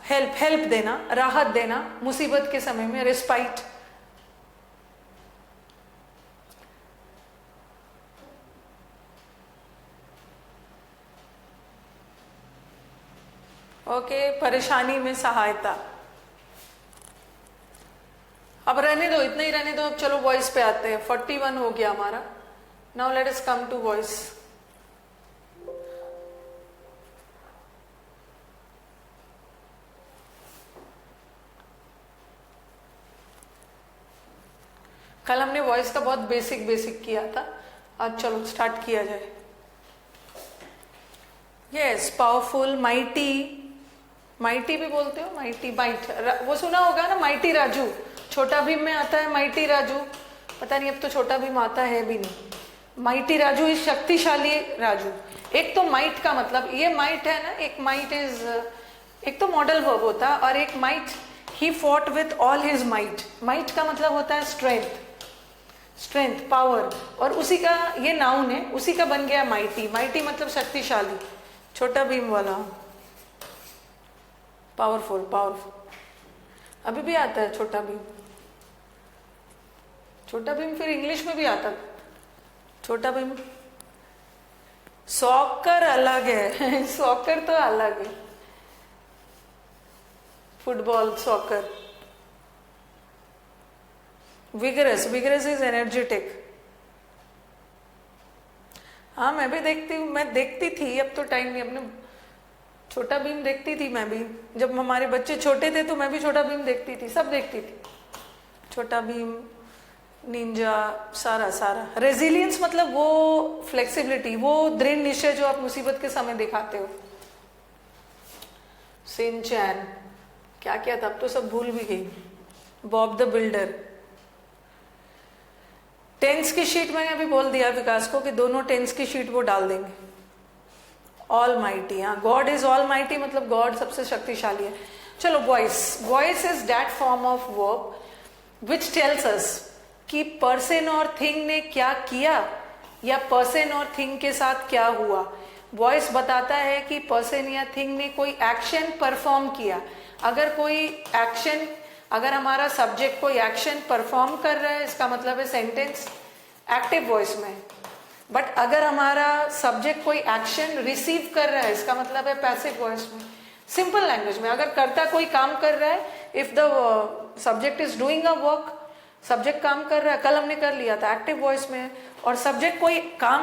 हेल्प, हेल्प देना, राहत देना मुसीबत के समय में, रिस्पाइट। ओके, परेशानी में सहायता। अब रहने दो, इतना ही रहने दो, अब चलो वॉइस पे आते हैं। 41 हो गया हमारा। Now let us come to voice. कल हमने वॉइस का बहुत बेसिक किया था, आज चलो स्टार्ट किया जाए। यस, पावरफुल, माइटी, माइटी भी बोलते हो, माइटी, माइट, वो सुना होगा ना, माइटी राजू, छोटा भीम में आता है माइटी राजू, पता नहीं अब तो छोटा भीम आता है भी नहीं। माइटी राजू इज शक्तिशाली राजू। एक तो माइट का मतलब, ये माइट है ना, एक माइट इज, एक तो मॉडल वर्ब होता है, और एक might, he fought with all his might. Might का मतलब होता है स्ट्रेंथ, स्ट्रेंथ, पावर, और उसी का ये नाउन है, उसी का बन गया माइटी। माइटी मतलब शक्तिशाली, छोटा भीम वाला, पावरफुल, पावरफुल। अभी भी आता है छोटा भीम, छोटा भीम फिर इंग्लिश में भी आता है छोटा भीम। सॉकर अलग है सॉकर तो अलग है, football, soccer. Vigorous, vigorous is energetic. हाँ, मैं भी देखती हूँ, मैं देखती थी, अब तो टाइम नहीं, अपने छोटा भीम देखती थी मैं भी, जब हमारे बच्चे छोटे थे तो मैं भी छोटा भीम देखती थी, सब देखती थी, छोटा भीम, निंजा, सारा सारा। रेजिलियंस मतलब वो फ्लेक्सिबिलिटी, वो दृढ़ निश्चय जो आप मुसीबत के समय दिखाते हो। सिंचैन, क्या क्या था, अब तो सब भूल भी गई। Bob the builder. टेंस की शीट मैंने अभी बोल दिया विकास को कि दोनों टेंस की शीट वो डाल देंगे। ऑल माइटी, हाँ, गॉड इज ऑल माइटी मतलब गॉड सबसे शक्तिशाली है। चलो, voice, voice is that form of verb which tells us कि पर्सन और थिंग ने क्या किया या पर्सन और थिंग के साथ क्या हुआ। वॉइस बताता है कि पर्सन या थिंग ने कोई एक्शन परफॉर्म किया। अगर कोई एक्शन, अगर हमारा सब्जेक्ट कोई एक्शन परफॉर्म कर रहा है इसका मतलब है सेंटेंस एक्टिव वॉइस में। बट अगर हमारा सब्जेक्ट कोई एक्शन रिसीव कर रहा है इसका मतलब है पैसिव वॉइस में। सिंपल लैंग्वेज में अगर कर्ता कोई काम कर रहा है, if the subject is doing a work, subject काम कर रहा है, कल हमने कर लिया था एक्टिव वॉइस में, और सब्जेक्ट कोई काम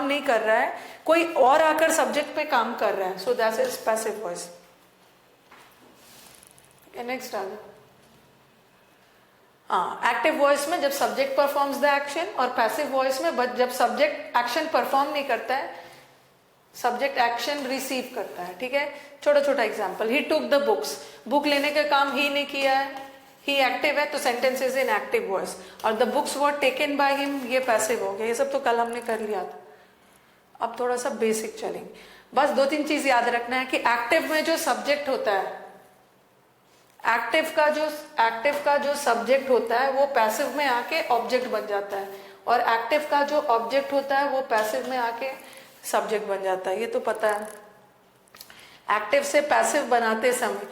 नहीं कर रहा है, कोई और आकर सब्जेक्ट पे काम कर रहा है, so that is passive voice. Next आ जाओ। हाँ, एक्टिव वॉइस में जब सब्जेक्ट परफॉर्म्स द एक्शन, और पैसिव वॉइस में जब सब्जेक्ट एक्शन परफॉर्म नहीं करता है, सब्जेक्ट एक्शन रिसीव करता है। ठीक है, छोटा छोटा example, he took the books, book लेने का काम ही ने किया है, ही एक्टिव है तो sentence is in active voice, और the books were taken by him ये पैसिव हो गया। ये सब तो कल हमने कर लिया था। अब थोड़ा सा बेसिक चलेंगे, बस 2-3 चीज याद रखना है कि एक्टिव में जो सब्जेक्ट होता है, एक्टिव का जो सब्जेक्ट होता है वो पैसिव में आके ऑब्जेक्ट बन जाता है, और एक्टिव का जो ऑब्जेक्ट होता है वो पैसिव में आके सब्जेक्ट बन जाता है। ये तो पता है। एक्टिव से पैसिव बनाते समय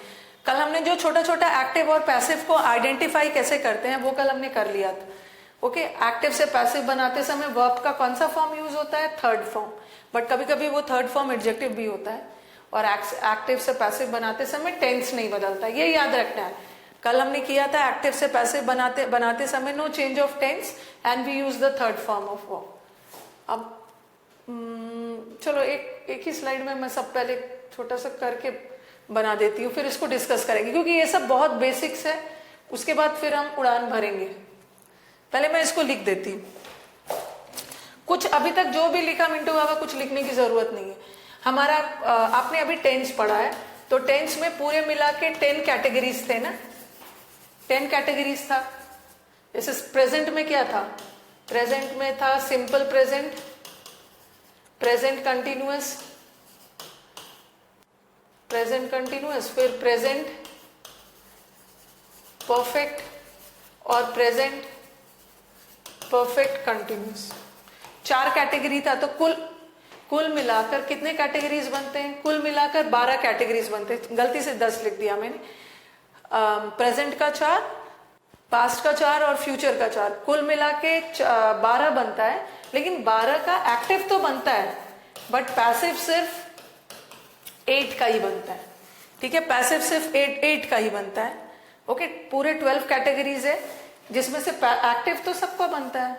कल हमने जो छोटा छोटा एक्टिव और पैसिव को आइडेंटिफाई कैसे करते हैं वो कल हमने कर लिया था। ओके, एक्टिव से पैसिव बनाते समय वर्ब का कौन सा फॉर्म यूज होता है? थर्ड फॉर्म, बट कभी कभी वो थर्ड फॉर्म एडजेक्टिव भी होता है। और एक्टिव से पैसिव बनाते समय टेंस नहीं बदलता, ये याद रखना है। कल हमने किया था एक्टिव से पैसिव बनाते समय no change of tense and we use the third form of verb. अब चलो एक ही स्लाइड में मैं सब पहले छोटा सा करके बना देती हूँ, फिर इसको डिस्कस करेंगे क्योंकि ये सब बहुत बेसिक्स है। उसके बाद फिर हम उड़ान भरेंगे। पहले मैं इसको लिख देती हूँ। कुछ अभी तक जो भी लिखा मिंटू बाबा, कुछ लिखने की जरूरत नहीं है। हमारा आपने अभी टेंस पढ़ा है, तो टेंस में पूरे मिला के 10 कैटेगरीज थे ना, 10 कैटेगरीज था। जैसे प्रेजेंट में क्या था? प्रेजेंट में था simple present, present continuous, present continuous, फिर प्रेजेंट परफेक्ट और प्रेजेंट परफेक्ट कंटिन्यूअस। 4 कैटेगरी था। तो कुल मिलाकर कितने कैटेगरीज बनते हैं? कुल मिलाकर 12 कैटेगरीज बनते हैं। गलती से 10 लिख दिया मैंने। प्रेजेंट का 4, पास्ट का 4 और फ्यूचर का 4, कुल मिला के 12 बनता है। लेकिन 12 का एक्टिव तो बनता है बट पैसिव सिर्फ 8 का ही बनता है। ठीक है, पैसिव सिर्फ 8 का ही बनता है। ओके, पूरे 12 कैटेगरीज है जिसमें से एक्टिव तो सबका बनता है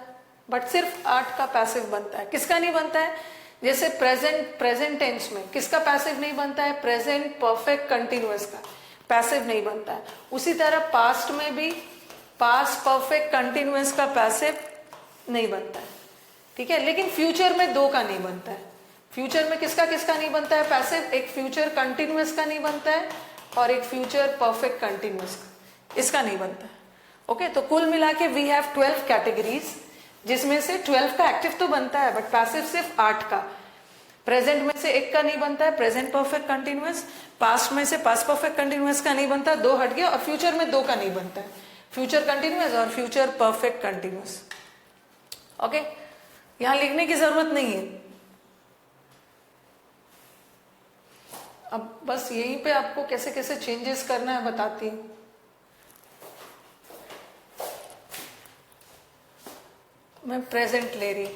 बट सिर्फ 8 का पैसिव बनता है। किसका नहीं बनता है? जैसे प्रेजेंट टेंस में किसका पैसिव नहीं बनता है? प्रेजेंट परफेक्ट कंटिन्यूअस का पैसिव नहीं बनता है। उसी तरह पास्ट में भी पास्ट परफेक्ट कंटिन्यूअस का पैसिव नहीं बनता है। ठीक है, लेकिन फ्यूचर में 2 का नहीं बनता है। फ्यूचर में किसका नहीं बनता है पैसिव? एक फ्यूचर कंटिन्यूअस का नहीं बनता है और एक फ्यूचर परफेक्ट कंटिन्यूअस का, इसका नहीं बनता है। ओके, तो कुल मिला के वी हैव 12 कैटेगरीज, जिसमें से 12 का एक्टिव तो बनता है बट पैसिव सिर्फ 8 का। प्रेजेंट में से 1 का नहीं बनता है, प्रेजेंट परफेक्ट कंटिन्यूअस। पास्ट में से पास्ट परफेक्ट कंटिन्यूअस का नहीं बनता, 2 हट गया। और फ्यूचर में 2 का नहीं बनता है, फ्यूचर कंटिन्यूअस और फ्यूचर परफेक्ट कंटिन्यूअस। ओके, यहां लिखने की जरूरत नहीं है। अब बस यहीं पे आपको कैसे कैसे चेंजेस करना है बताती हूँ। मैं प्रेजेंट ले रही,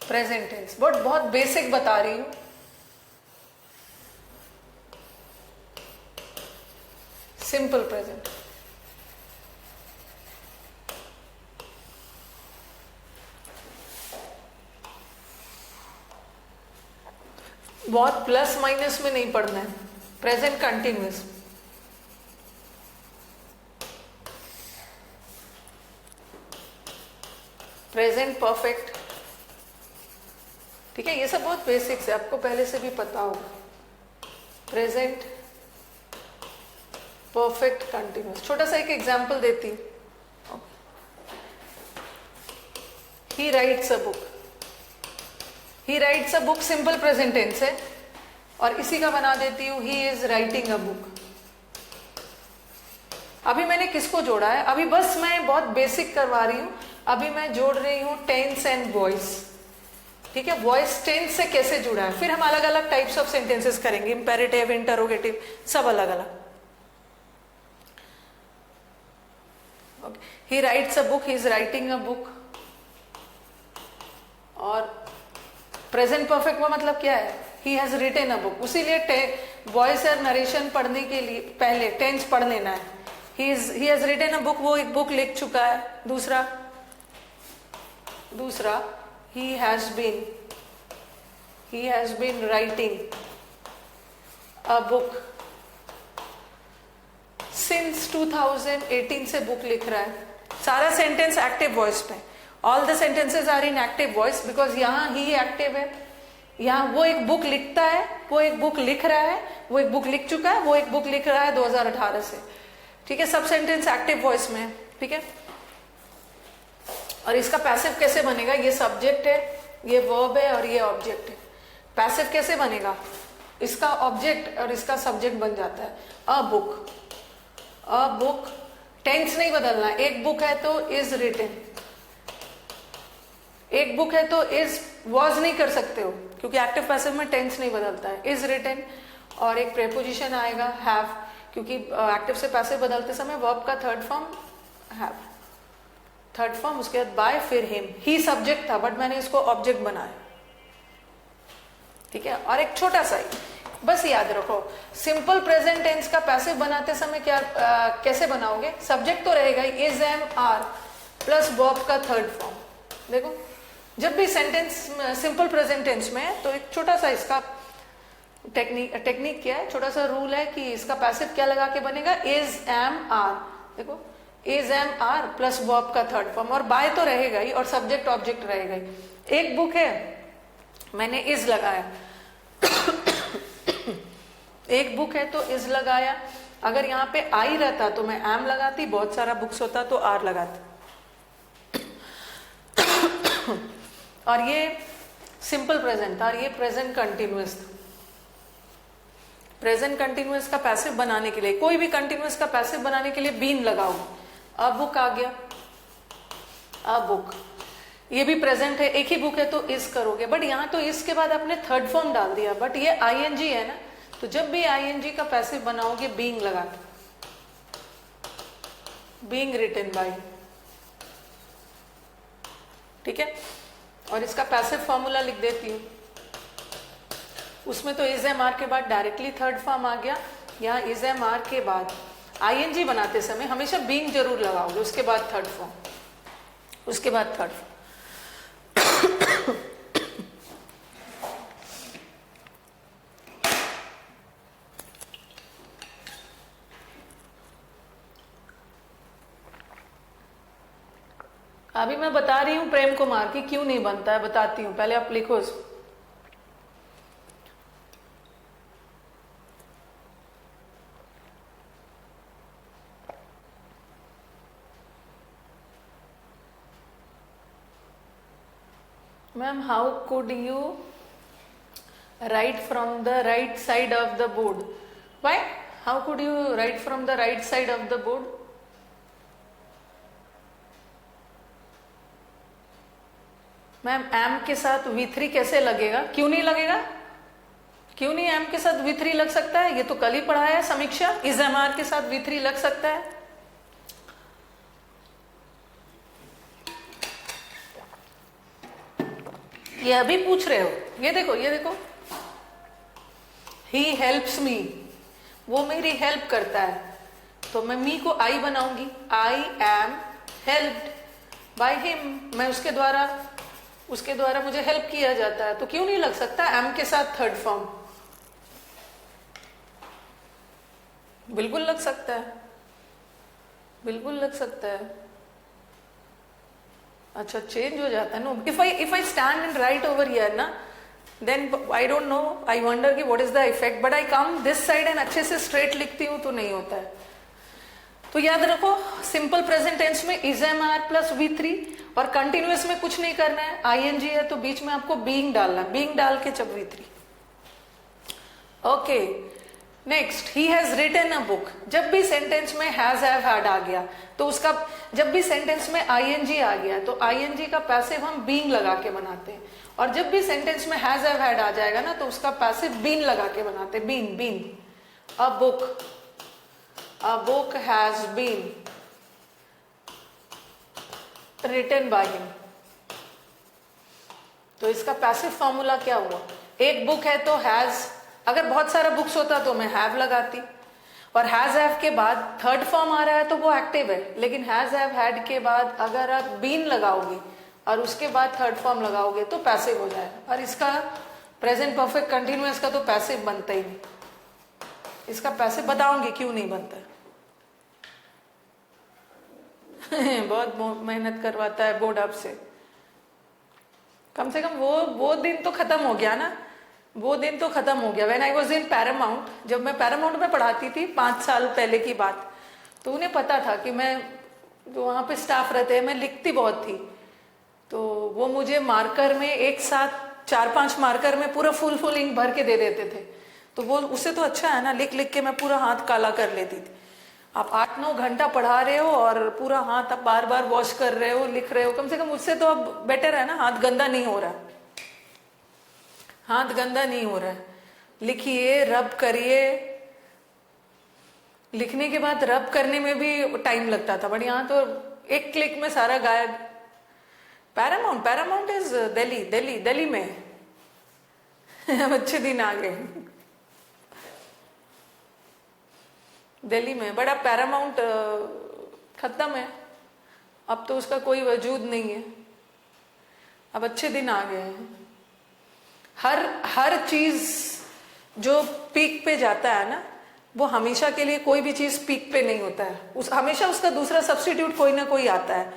प्रेजेंट टेंस, बट बहुत बेसिक बता रही हूँ। सिंपल प्रेजेंट, बहुत प्लस माइनस में नहीं पढ़ना है। Present continuous, present perfect. ठीक है, ये सब बहुत बेसिक्स है, आपको पहले से भी पता होगा। Present perfect continuous. छोटा सा एक एग्जांपल देती हूँ। He writes a book, he writes a book simple present tense है, और इसी का बना देती हूँ he is writing a book. अभी मैंने किसको जोड़ा है? अभी बस मैं बहुत बेसिक करवा रही हूँ। अभी मैं जोड़ रही हूँ टेंस एंड वॉइस। ठीक है, वॉइस टेंस से कैसे जुड़ा है। फिर हम अलग अलग टाइप्स ऑफ सेंटेंसेस करेंगे, इंपेरेटिव, इंटरोगेटिव, सब अलग अलग। He writes a book, he is writing a book. और प्रेजेंट परफेक्ट में मतलब क्या है, he has written a book. उसीलिए वॉइस और नरेशन पढ़ने के लिए पहले टेंस पढ़ लेना है। He has written a book, वो एक बुक लिख चुका है। दूसरा he has been writing a book since 2018 से बुक लिख रहा है। सारा सेंटेंस एक्टिव वॉइस पे, all the sentences are in active voice because यहाँ ही एक्टिव है। यहाँ वो एक बुक लिखता है, वो एक बुक लिख रहा है, वो एक बुक लिख चुका है, वो एक बुक लिख रहा है 2018 से। ठीक है, सब सेंटेंस एक्टिव वॉइस में है। ठीक है, और इसका पैसिव कैसे बनेगा, ये सब्जेक्ट है, ये वर्ब है और ये ऑब्जेक्ट है। पैसिव कैसे बनेगा, इसका ऑब्जेक्ट और इसका सब्जेक्ट बन जाता है। अ बुक, टेंस नहीं बदलना। एक बुक है तो इज रिटन, एक बुक है तो इज वॉज नहीं कर सकते हो क्योंकि एक्टिव पैसिव में टेंस नहीं बदलता है। इज रिटन और एक प्रेपोजिशन आएगा हैव, क्योंकि एक्टिव से पैसिव बदलते समय वर्ब का third form have, third form, उसके बाद बाय, फिर हिम। ही सब्जेक्ट था बट मैंने इसको ऑब्जेक्ट बनाया। ठीक है, और एक छोटा सा ही बस याद रखो, सिंपल प्रेजेंट टेंस का पैसिव बनाते समय क्या कैसे बनाओगे, सब्जेक्ट तो रहेगा is, am, are plus verb का थर्ड फॉर्म। देखो जब भी सेंटेंस सिंपल प्रेजेंट टेंस में है तो एक छोटा सा इसका टेक्निक क्या है, छोटा सा रूल है कि इसका पैसिव क्या लगा के बनेगा, इज, एम, आर। देखो is, am, are plus verb का थर्ड फॉर्म, और बाय तो रहेगा ही और सब्जेक्ट ऑब्जेक्ट रहेगा ही। एक बुक है, मैंने इज लगाया एक बुक है तो इज लगाया। अगर यहाँ पे आई रहता तो मैं एम लगाती, बहुत सारा बुक्स होता तो आर लगाती। और ये सिंपल प्रेजेंट था और ये प्रेजेंट कंटिन्यूअस था। प्रेजेंट कंटिन्यूअस का पैसिव बनाने के लिए, कोई भी कंटिन्यूअस का पैसिव बनाने के लिए बीन लगाओ। अ बुक आ गया, अ बुक, ये भी प्रेजेंट है, एक ही बुक है तो इज करोगे, बट यहाँ तो इस के बाद आपने थर्ड फॉर्म डाल दिया, बट ये आईएनजी है ना, तो जब भी आईएनजी का पैसिव बनाओगे बीइंग लगा के, बीइंग रिटन बाय। ठीक है, और इसका पैसिव फॉर्मूला लिख देती हूं। उसमें तो इज, एम, आर के बाद डायरेक्टली थर्ड फॉर्म आ गया। यहाँ इज, एम, आर के बाद आईएनजी बनाते समय हमेशा बीइंग जरूर लगाओगे, उसके बाद थर्ड फॉर्म, उसके बाद थर्ड फॉर्म। अभी मैं बता रही हूं प्रेम कुमार की क्यों नहीं बनता है, बताती हूं, पहले आप लिखो। Ma'am, how could you write from the right side of the board? Why how could you write from the right side of the board? Ma'am, am के साथ V3 कैसे लगेगा, क्यों नहीं लगेगा, क्यों नहीं एम के साथ V3 लग सकता है, ये तो कल ही पढ़ाया है समीक्षा। इज, एम, आर के साथ V3 लग सकता है। ये अभी पूछ रहे हो, ये देखो, ये देखो, ही हेल्प्स मी, वो मेरी हेल्प करता है, तो मैं मी को आई बनाऊंगी, I am helped by him, मैं उसके द्वारा मुझे हेल्प किया जाता है, तो क्यों नहीं लग सकता एम के साथ थर्ड फॉर्म? बिल्कुल लग सकता है, बिल्कुल लग सकता है। अच्छा, चेंज हो जाता है no. If I stand and right over here ना, then I don't know, I wonder कि what is the effect, but I come this side and अच्छे से स्ट्रेट लिखती हूं तो नहीं होता है। तो याद रखो, सिंपल प्रेजेंट टेंस में is, am, are plus V3, और कंटिन्यूअस में कुछ नहीं करना है, आईएनजी है तो बीच में आपको बीइंग डालना, बीइंग डाल के जब V3। Okay, next, he has written a book. जब भी सेंटेंस में हैज हैव हैड आ गया तो उसका, जब भी सेंटेंस में आईएनजी आ गया तो आईएनजी का पैसिव हम बीइंग लगा के बनाते हैं, और जब भी सेंटेंस में हैज हैव हैड आ जाएगा ना तो उसका पैसिव बीन लगा के बनाते हैं, been been. A book has been written by him. तो इसका पैसिव फॉर्मूला क्या हुआ? एक बुक है तो हैज, अगर बहुत सारा बुक्स होता तो मैं हैव लगाती, और हैज हैव के बाद थर्ड फॉर्म आ रहा है तो वो एक्टिव है, लेकिन हैज हैव हैड के बाद अगर आप बीन लगाओगे और उसके बाद थर्ड फॉर्म लगाओगे तो पैसिव हो जाएगा। और इसका प्रेजेंट परफेक्ट कंटिन्यूअस का तो पैसिव बनता ही नहीं। इसका पैसिव बताऊंगी क्यों नहीं बनता। बहुत मेहनत करवाता है बोर्ड आपसे। कम से कम वो दिन तो खत्म हो गया ना, वो दिन तो खत्म हो गया। When I was in Paramount, जब मैं पैरामाउंट में पढ़ाती थी 5 साल पहले की बात, तो उन्हें पता था कि मैं, जो वहाँ पे स्टाफ रहते हैं, मैं लिखती बहुत थी, तो वो मुझे मार्कर में एक साथ 4-5 मार्कर में पूरा फुल इंक भर के दे देते थे। तो वो उससे तो अच्छा है ना, लिख लिख के मैं पूरा हाथ काला कर लेती थी। आप 8-9 घंटा पढ़ा रहे हो और पूरा हाथ आप बार बार वॉश कर रहे हो, लिख रहे हो, कम से कम उससे तो अब बेटर है ना, हाथ गंदा नहीं हो रहा है, हाथ गंदा नहीं हो रहा है। लिखिए, रब करिए, लिखने के बाद रब करने में भी टाइम लगता था, बट यहाँ तो एक क्लिक में सारा गायब। पैरामाउंट इज दिल्ली में। अब अच्छे दिन आ गए दिल्ली में, बट अब पैरामाउंट खत्म है, अब तो उसका कोई वजूद नहीं है, अब अच्छे दिन आ गए हैं। हर चीज जो पीक पे जाता है ना, वो हमेशा के लिए कोई भी चीज पीक पे नहीं होता है, हमेशा उसका दूसरा सब्स्टिट्यूट कोई ना कोई आता है।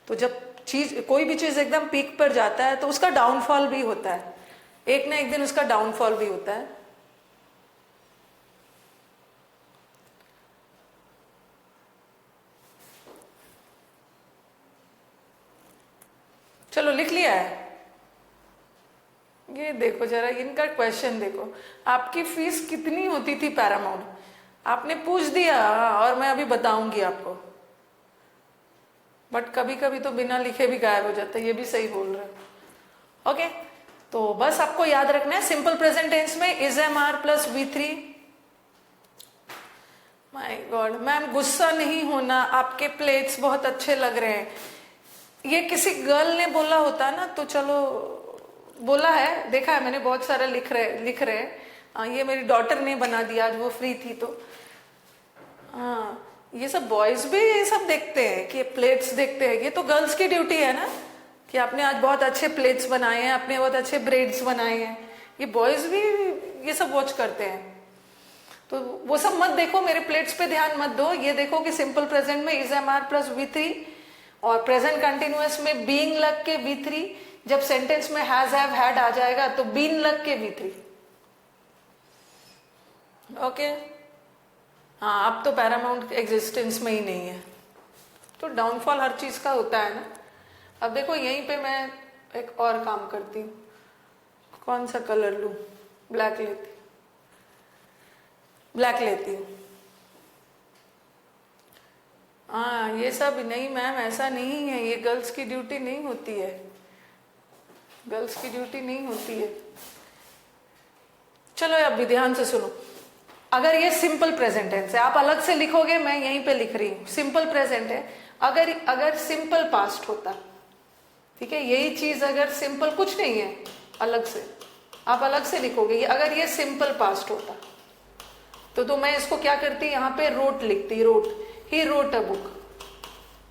तो जब कोई भी चीज एकदम पीक पर जाता है तो उसका डाउनफॉल भी होता है, एक ना एक दिन उसका डाउनफॉल भी होता है। चलो लिख लिया है। ये देखो जरा इनका क्वेश्चन देखो, आपकी फीस कितनी होती थी पैरामाउंट? आपने पूछ दिया और मैं अभी बताऊंगी आपको, बट कभी कभी तो बिना लिखे भी गायब हो जाता है, ये भी सही बोल रहे हो। ओके, तो बस आपको याद रखना है, सिंपल प्रेजेंट टेंस में is am are plus V3। My god ma'am, गुस्सा नहीं होना, आपके प्लेट्स बहुत अच्छे लग रहे हैं। ये किसी गर्ल ने बोला होता ना तो चलो, बोला है, देखा है मैंने, बहुत सारा लिख रहे ये मेरी डॉटर ने बना दिया, आज वो फ्री थी तो। हाँ, ये सब बॉयज भी ये सब देखते हैं कि प्लेट्स देखते हैं, ये तो गर्ल्स की ड्यूटी है ना कि आपने आज बहुत अच्छे प्लेट्स बनाए हैं, आपने बहुत अच्छे ब्रेड्स बनाए हैं, ये बॉयज भी ये सब वॉच करते हैं। तो वो सब मत देखो, मेरे प्लेट्स पे ध्यान मत दो, ये देखो कि सिंपल प्रेजेंट में is am are plus V3 और प्रेजेंट कंटिन्यूअस में बीइंग लग के V3, जब सेंटेंस में हैज हैव हैड आ जाएगा तो बीन लग के V3। ओके, हाँ, अब तो पैरामाउंट एग्जिस्टेंस में ही नहीं है, तो डाउनफॉल हर चीज का होता है ना। अब देखो यहीं पे मैं एक और काम करती हूँ, कौन सा कलर लूं? ब्लैक लेती हूँ। हाँ, ये सब नहीं मैम, ऐसा नहीं है, ये गर्ल्स की ड्यूटी नहीं होती है, गर्ल्स की ड्यूटी नहीं होती है। चलो अब भी ध्यान से सुनो, अगर ये सिंपल प्रेजेंट टेंस है, आप अलग से लिखोगे, मैं यहीं पे लिख रही हूँ, सिंपल प्रेजेंट है। अगर सिंपल पास्ट होता, ठीक है, यही चीज अगर सिंपल कुछ नहीं है, अलग से आप अलग से लिखोगे, अगर ये सिंपल पास्ट होता तो मैं इसको क्या करती, यहाँ पे रोट लिखती, wrote, he wrote a book,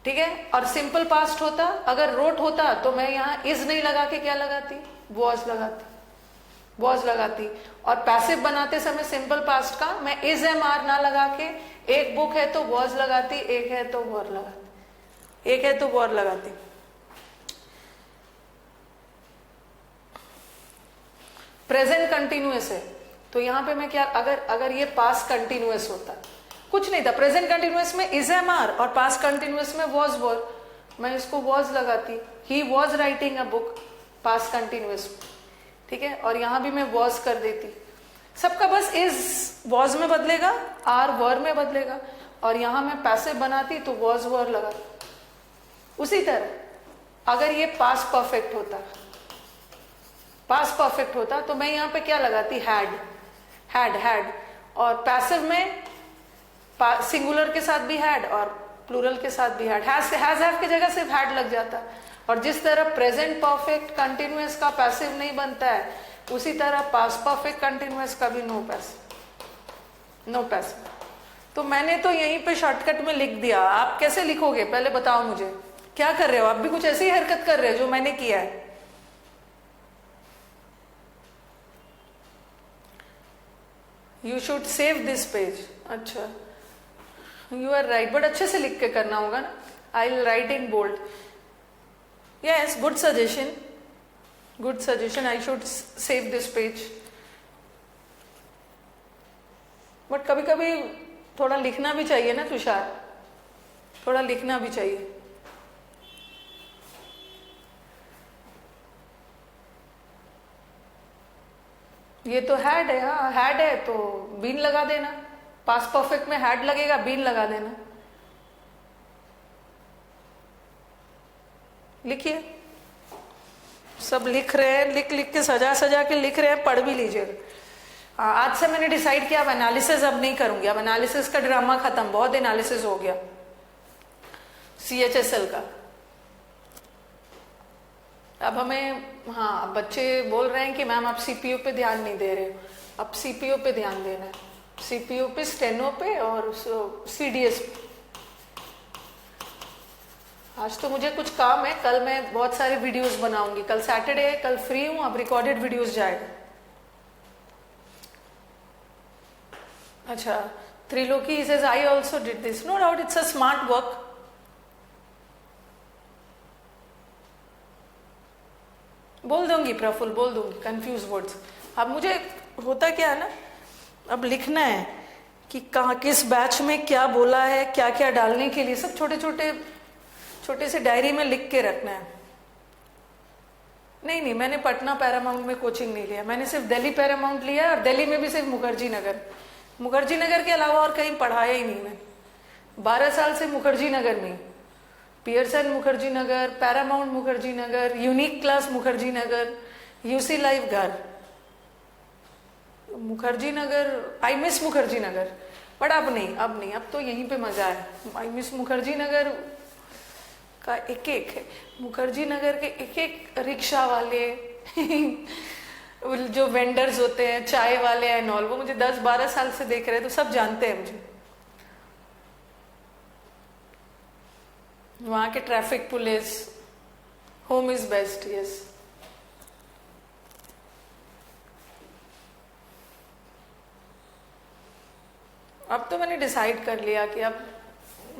ठीक है। और सिंपल पास्ट होता, अगर रोट होता तो मैं यहाँ इज नहीं लगा के क्या लगाती, वॉज लगाती। और पैसिव बनाते समय सिंपल पास्ट का मैं इज एम आर ना लगा के, एक बुक है तो वॉज लगाती, एक है तो वॉर लगाती। प्रेजेंट कंटिन्यूअस है तो यहाँ पे मैं क्या, अगर ये पास्ट कंटिन्यूअस होता, कुछ नहीं था, प्रेजेंट कंटिन्यूअस में इज एम आर और पास्ट कंटिन्यूअस में वॉज वॉर, मैं इसको वॉज लगाती, he was writing a book, past continuous, ठीक है, और यहाँ भी मैं वॉज कर देती। सबका बस इज वॉज में बदलेगा, आर वर में बदलेगा, और यहां मैं पैसिव बनाती तो वॉज वर लगा। उसी तरह अगर ये पास्ट परफेक्ट होता, पास्ट परफेक्ट होता तो मैं यहां पे क्या लगाती, हैड, और पैसिव में सिंगुलर के साथ भी हैड और प्लूरल के साथ भी हैड, हैज हैव की जगह सिर्फ हैड लग जाता। और जिस तरह प्रेजेंट परफेक्ट कंटिन्यूअस का पैसिव नहीं बनता है, उसी तरह पास्ट परफेक्ट कंटिन्यूअस का भी नो पैसिव। तो मैंने तो यहीं पे शॉर्टकट में लिख दिया। आप कैसे लिखोगे पहले बताओ मुझे, क्या कर रहे हो? आप भी कुछ ऐसी ही हरकत कर रहे हो जो मैंने किया है। You should save this page. अच्छा, यू आर राइट, बट अच्छे से लिख के करना होगा ना। I will write in bold. Yes, good suggestion, I should save this page. But कभी कभी थोड़ा लिखना भी चाहिए ना तुषार, थोड़ा लिखना भी चाहिए। ये तो हैड है, हाँ हैड है तो बीन लगा देना। पास्ट परफेक्ट में हैड लगेगा, बीन लगा देना। लिखिए, सब लिख रहे हैं, लिख के सजा के लिख रहे हैं, पढ़ भी लीजिएगा। आज से मैंने डिसाइड किया अब एनालिसिस अब नहीं करूंगी। अब एनालिसिस का ड्रामा खत्म, बहुत एनालिसिस हो गया CHSL का। अब हमें, हाँ, अब बच्चे बोल रहे हैं कि मैम आप CPU पे ध्यान नहीं दे रहे हो। अब CPU पे ध्यान देना है, CPU पे, स्टेनो पे और CDS पे। आज तो मुझे कुछ काम है, कल मैं बहुत सारे वीडियोस बनाऊंगी। कल सैटरडे है, कल फ्री हूं, अब रिकॉर्डेड वीडियोस जाएगा। अच्छा, Triloki says I also did this. No doubt, it's a smart work. बोल दूंगी प्रफुल, बोल दूंगी कंफ्यूज वर्ड्स। अब मुझे होता क्या है ना, अब लिखना है कि कहाँ किस बैच में क्या बोला है, क्या क्या डालने के लिए, सब छोटे से डायरी में लिख के रखना है। नहीं, मैंने पटना पैरामाउंट में कोचिंग नहीं लिया, मैंने सिर्फ दिल्ली पैरामाउंट लिया, और दिल्ली में भी सिर्फ मुखर्जी नगर के अलावा और कहीं पढ़ाया ही नहीं। मैं 12 साल से मुखर्जी नगर में, Pearson Mukherjee Nagar, Paramount Mukherjee Nagar, unique class Mukherjee Nagar, UC live घर, Mukherjee Nagar. I miss Mukherjee Nagar, but अब नहीं, अब तो यहीं पे मजा है। आई मिस मुखर्जी नगर का एक है, मुखर्जी नगर के एक रिक्शा वाले जो वेंडर्स होते हैं, चाय वाले एंड ऑल, वो मुझे 10-12 साल से देख रहे हैं, तो सब जानते हैं मुझे। वहां के traffic police, home is best. Yes, अब तो मैंने डिसाइड कर लिया कि अब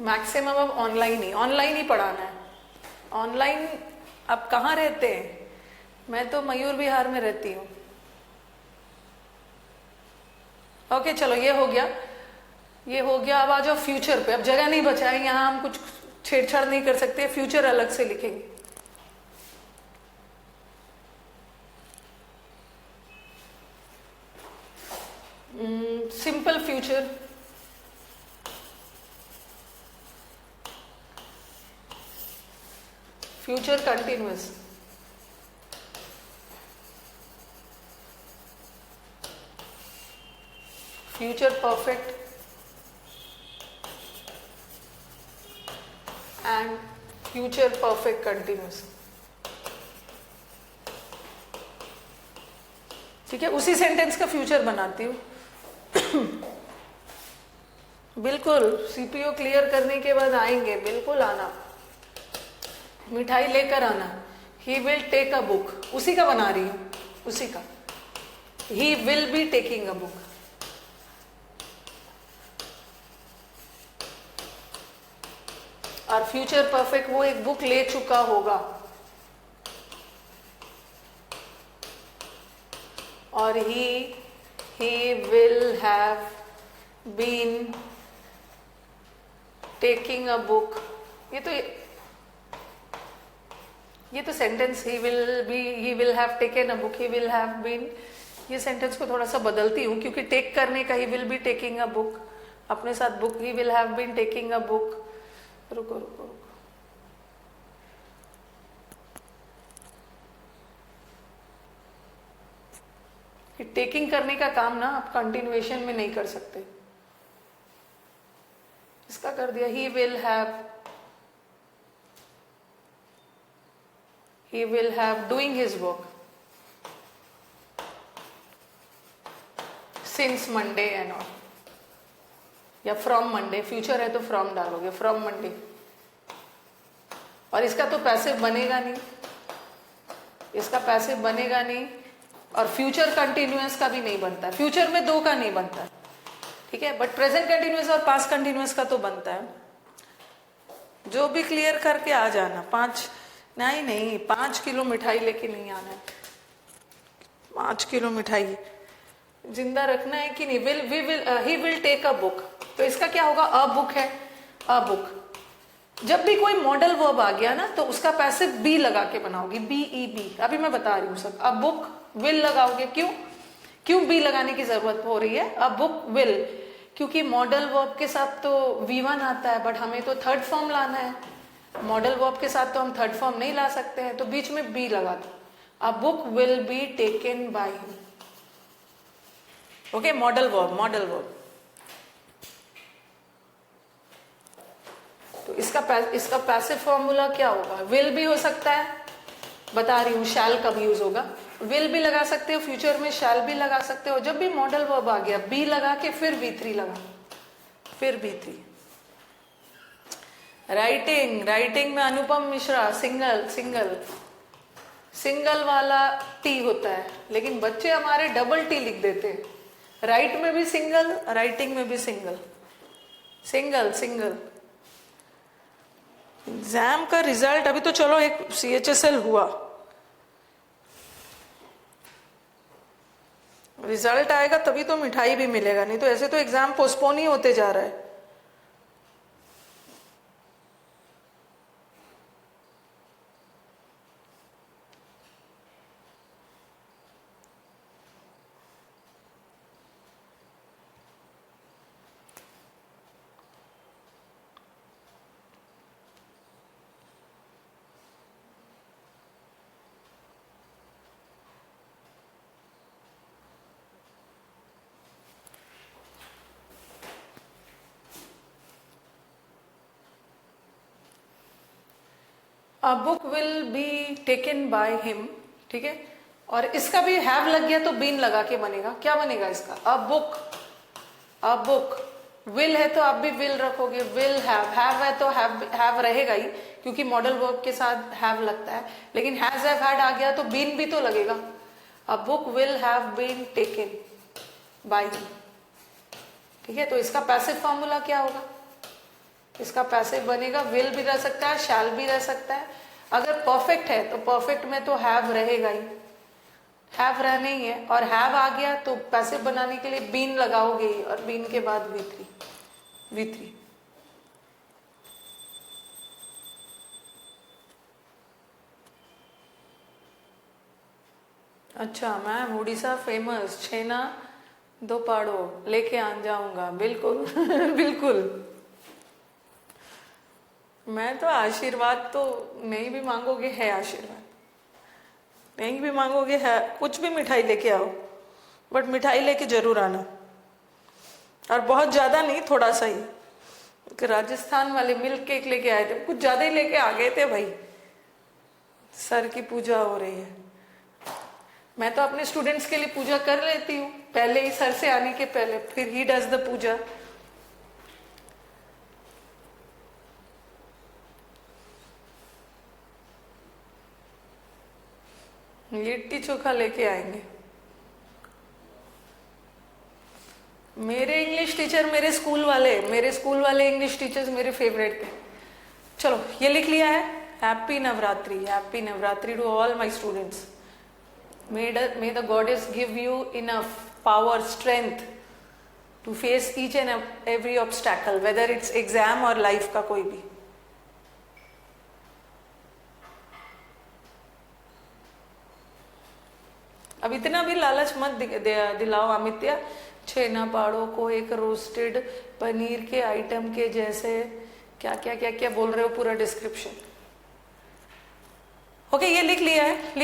मैक्सिमम अब ऑनलाइन ही पढ़ाना है। ऑनलाइन अब कहाँ रहते हैं? मैं तो मयूर विहार में रहती हूँ। ओके, चलो ये हो गया। अब आ जाओ फ्यूचर पे। अब जगह नहीं बचा है, यहाँ हम कुछ छेड़छाड़ नहीं कर सकते, फ्यूचर अलग से लिखेंगे। Simple future, future continuous, future perfect and future perfect continuous. ठीक है, उसी सेंटेंस का फ्यूचर बनाती हूँ। बिल्कुल, CPU क्लियर करने के बाद आएंगे, बिल्कुल आना, मिठाई लेकर आना। He will take a book, उसी का बना रही हूँ, उसी का। He will be taking a book. और फ्यूचर परफेक्ट, वो एक बुक ले चुका होगा, और he will have been taking a book। ये तो sentence, he will have taken a book, he will have been ये सेंटेंस को थोड़ा सा बदलती हूँ क्योंकि टेक करने का, he will be taking a book, अपने साथ book, he will have been taking a book. रुको रुको रुको, टेकिंग करने का काम ना आप कंटिन्यूएशन में नहीं कर सकते। इसका कर दिया, ही will have doing his work since Monday and all, या फ्रॉम मंडे, फ्यूचर है तो फ्रॉम डालोगे, फ्रॉम मंडे। और इसका तो पैसिव बनेगा नहीं, इसका पैसिव बनेगा नहीं, और फ्यूचर कंटिन्यूअस का भी नहीं बनता, फ्यूचर में दो का नहीं बनता, ठीक है, बट प्रेजेंट कंटिन्यूअस और पास्ट कंटिन्यूअस का तो बनता है। जो भी क्लियर करके आ जाना। 5 किलो मिठाई लेके नहीं आना है, 5 किलो मिठाई जिंदा रखना है कि नहीं। He will take a book, तो इसका क्या होगा, अ बुक है, अ बुक। जब भी कोई मॉडल वर्ब आ गया ना तो उसका पैसिव बी लगा के बनाओगी, BEB, अभी मैं बता रही हूँ सब। अ बुक विल लगाओगे, क्यों बी लगाने की जरूरत हो रही है, अ बुक विल, क्योंकि मॉडल वर्ब के साथ तो V1 आता है, बट हमें तो थर्ड फॉर्म लाना है, मॉडल वर्ब के साथ तो हम थर्ड फॉर्म नहीं ला सकते हैं, तो बीच में बी लगा दो, अ book will be taken by him. Okay, modal verb. तो इसका पैसिव फॉर्मूला क्या होगा, विल भी हो सकता है, बता रही हूँ, शैल कब यूज होगा, विल भी लगा सकते हो फ्यूचर में, शैल भी लगा सकते हो। जब भी मॉडल वर्ब आ गया बी लगा के फिर V3 लगा, फिर V3। राइटिंग में अनुपम मिश्रा, सिंगल वाला टी होता है, लेकिन बच्चे हमारे डबल टी लिख देते हैं, राइट में भी सिंगल, राइटिंग में भी सिंगल। एग्जाम का रिजल्ट अभी तो चलो एक CHSL हुआ, रिजल्ट आएगा तभी तो मिठाई भी मिलेगा, नहीं तो ऐसे तो एग्जाम पोस्टपोन ही होते जा रहा है। अ book will be taken by him, ठीक है, और इसका भी हैव लग गया तो बीन लगा के बनेगा, क्या बनेगा इसका, अ बुक विल है तो आप भी विल रखोगे, विल हैव है तो हैव रहेगा ही, क्योंकि मॉडल वर्ब के साथ हैव लगता है, लेकिन हैज हैव हैड आ गया तो बीन भी तो लगेगा, a book will have been taken by him, ठीक है। तो इसका पैसिव फॉर्मूला क्या होगा, इसका पैसिव बनेगा, विल भी रह सकता है, शैल भी रह सकता है। अगर परफेक्ट है तो परफेक्ट में तो हैव रहेगा ही, हैव रहना ही है, और हैव आ गया तो पैसिव बनाने के लिए बीन लगाओगे, और बीन के बाद V3। अच्छा मैम, उड़ीसा फेमस छेना 2 पाड़ो लेके आ जाऊंगा, बिल्कुल बिल्कुल। मैं तो आशीर्वाद तो नहीं भी मांगोगे है, आशीर्वाद नहीं भी मांगोगे है, कुछ भी मिठाई लेके आओ, बट मिठाई लेके जरूर आना, और बहुत ज्यादा नहीं, थोड़ा सा ही। राजस्थान वाले मिल्क केक लेके आए थे, कुछ ज्यादा ही लेके आ गए थे भाई, सर की पूजा हो रही है। मैं तो अपने स्टूडेंट्स के लिए पूजा कर लेती हूँ पहले ही, सर से आने के पहले, फिर he does the puja. Litti chokha लेके आएंगे। मेरे इंग्लिश टीचर, मेरे स्कूल वाले इंग्लिश टीचर्स मेरे फेवरेट थे। चलो ये लिख लिया है, happy Navratri to all my students. May the goddess give you enough power, strength to face each and every obstacle, whether it's exam or life का कोई भी। अब इतना भी लालच मत दिलाओ अमित्या, छेना पाड़ो को एक रोस्टेड पनीर के आइटम के जैसे क्या क्या क्या क्या बोल रहे हो, पूरा डिस्क्रिप्शन। ओके, ये लिख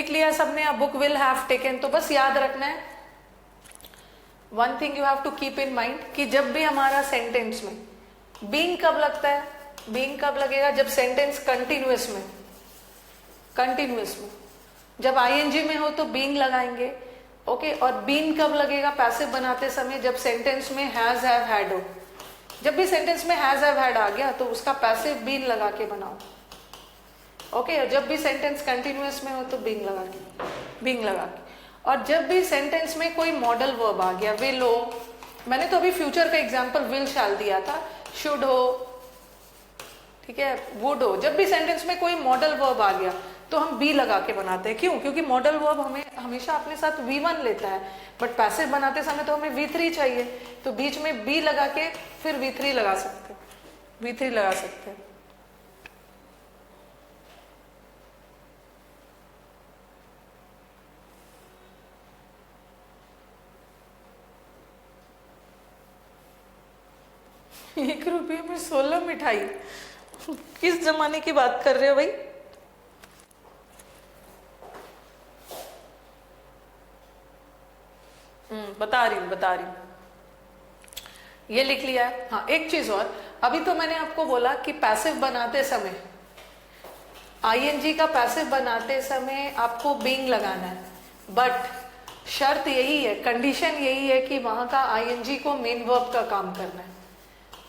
लिया है सबने। बुक विल हैव टेकन, तो बस याद रखना है one thing you have to keep in mind कि जब भी हमारा सेंटेंस में बीइंग कब लगता है, बीइंग कब लगेगा, जब सेंटेंस कंटिन्यूअस में जब आईएनजी में हो तो बीइंग लगाएंगे। ओके, और बीन कब लगेगा पैसिव बनाते समय, जब सेंटेंस में हैज हैव हैड हो। जब भी सेंटेंस में हैज हैव हैड आ गया तो उसका पैसिव बीन लगा के बनाओ। ओके, और जब भी सेंटेंस कंटिन्यूअस में हो तो बीइंग लगा के। और जब भी सेंटेंस में कोई मॉडल वर्ब आ गया, विल हो, मैंने तो अभी फ्यूचर का एग्जांपल विल शैल दिया था, शुड हो, ठीक है, वुड हो। जब भी सेंटेंस में कोई मॉडल वर्ब आ गया तो हम बी लगा के बनाते हैं। क्यों? क्योंकि मॉडल वर्ब हमें हमेशा अपने साथ V1 लेता है, बट पैसिव बनाते समय तो हमें V3 चाहिए, तो बीच में बी लगा के फिर V3 लगा सकते हैं। ₹1 में 16 मिठाई, किस जमाने की बात कर रहे हो भाई? बता रही हूँ, ये लिख लिया है। हाँ, एक चीज और, अभी तो मैंने आपको बोला कि पैसिव बनाते समय, आईएनजी का पैसिव बनाते समय आपको बीइंग लगाना है, बट शर्त यही है, कंडीशन यही है कि वहां का आईएनजी को मेन वर्ब का काम करना है,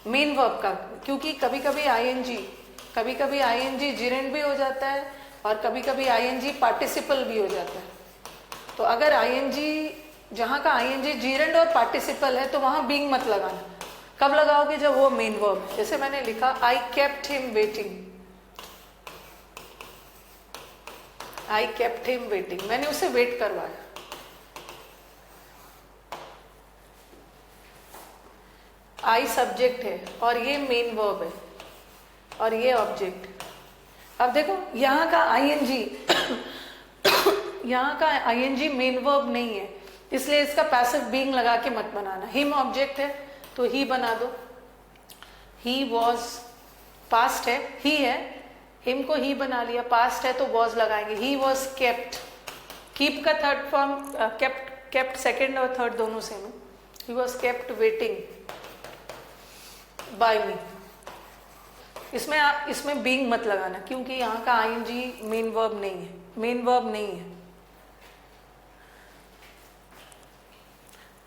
मेन वर्ब का। क्योंकि कभी कभी आईएनजी जिरेंड भी हो जाता है और कभी कभी आईएनजी पार्टिसिपल भी हो जाता है। तो अगर आईएनजी, जहां का आईएनजी जीरेंड और पार्टिसिपल है तो वहां बीइंग मत लगाना। कब लगाओगे? जब वो मेन वर्ब, जैसे मैंने लिखा आई केप्ट हिम वेटिंग, मैंने उसे वेट करवाया। आई सब्जेक्ट है और ये मेन वर्ब है और ये ऑब्जेक्ट। अब देखो यहाँ का आईएनजी मेन वर्ब नहीं है, इसलिए इसका पैसिव बीइंग लगा के मत बनाना। हिम ऑब्जेक्ट है तो ही बना दो, ही वॉज पास्ट है, ही है, हिम को ही बना लिया, पास्ट है तो वॉज लगाएंगे। ही वॉज केप्ट, कीप का थर्ड फॉर्म केप्ट सेकेंड और थर्ड दोनों सेम है। He was kept waiting by me. इसमें बीइंग मत लगाना क्योंकि यहाँ का आईएनजी मेन वर्ब नहीं है।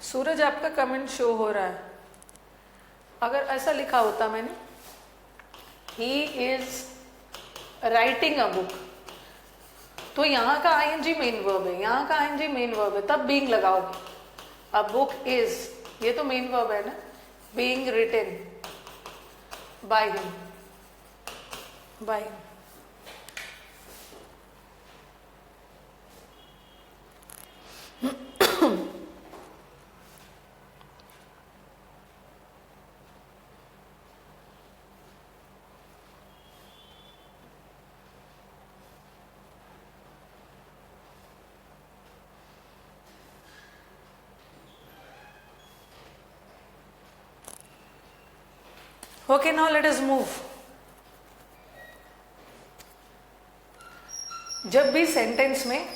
सूरज, आपका कमेंट शो हो रहा है। अगर ऐसा लिखा होता मैंने, ही इज राइटिंग अ बुक, तो यहाँ का आईएनजी मेन वर्ब है, तब बीइंग लगाओगे। अ बुक इज, ये तो मेन वर्ब है ना, being written by him. Okay, now let us move. जब भी सेंटेंस में,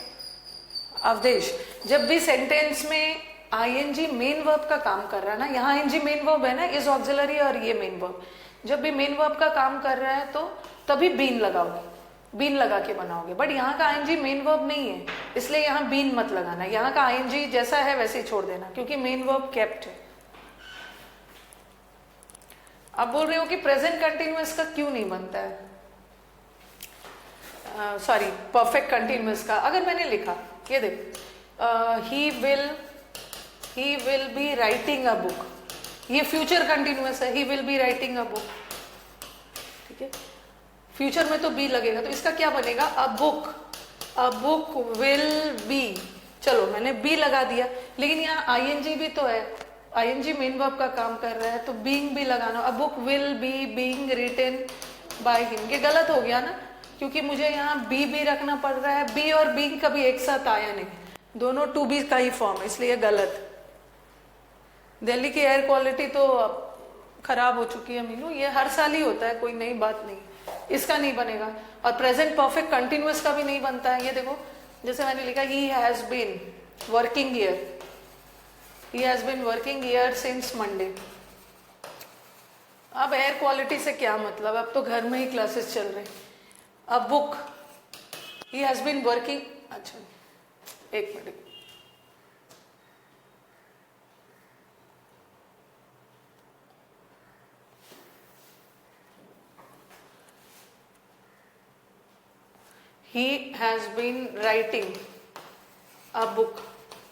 अवधेश, जब भी सेंटेंस में आईएनजी मेन वर्ब का काम कर रहा है ना, यहाँ आईएनजी मेन वर्ब है ना, इज ऑक्सिलरी और ये मेन वर्ब, जब भी मेन वर्ब का काम कर रहा है तो तभी बीन लगाओगे, बीन लगा के बनाओगे। बट यहाँ का आईएनजी मेन वर्ब नहीं है, इसलिए यहाँ बीन मत लगाना। यहाँ का आईएनजी जैसा है वैसे ही छोड़ देना क्योंकि मेन वर्ब केप्ट है। अब बोल रहे हो कि प्रेजेंट कंटिन्यूअस का क्यों नहीं बनता है, सॉरी परफेक्ट कंटिन्यूअस का। अगर मैंने लिखा, ये देखो, ही will be writing a book, ये फ्यूचर कंटिन्यूअस है, ही will be writing a book, ठीक है, फ्यूचर में तो बी लगेगा, तो इसका क्या बनेगा, अ बुक विल बी। चलो मैंने बी लगा दिया, लेकिन यहाँ आईएनजी भी तो है, आईएनजी मेन वर्ब का काम कर रहा है तो बीइंग भी लगाना। A book will be being written by him, ये गलत हो गया ना, क्योंकि मुझे यहाँ बी रखना पड़ रहा है। बी और बीइंग कभी एक साथ आया नहीं, दोनों टू बी का ही फॉर्म है, इसलिए गलत। दिल्ली की एयर क्वालिटी तो अब खराब हो चुकी है मीनू, ये हर साल ही होता है, कोई नई बात नहीं, इसका नहीं बनेगा। और प्रेजेंट परफेक्ट कंटिन्यूअस का भी नहीं बनता है। ये देखो, जैसे मैंने लिखा he has been working year, he has been working year since Monday. अब एयर क्वालिटी से क्या मतलब, अब तो घर में ही क्लासेस चल रहे। अब book, he has been working, अच्छा एक minute, he has been writing a book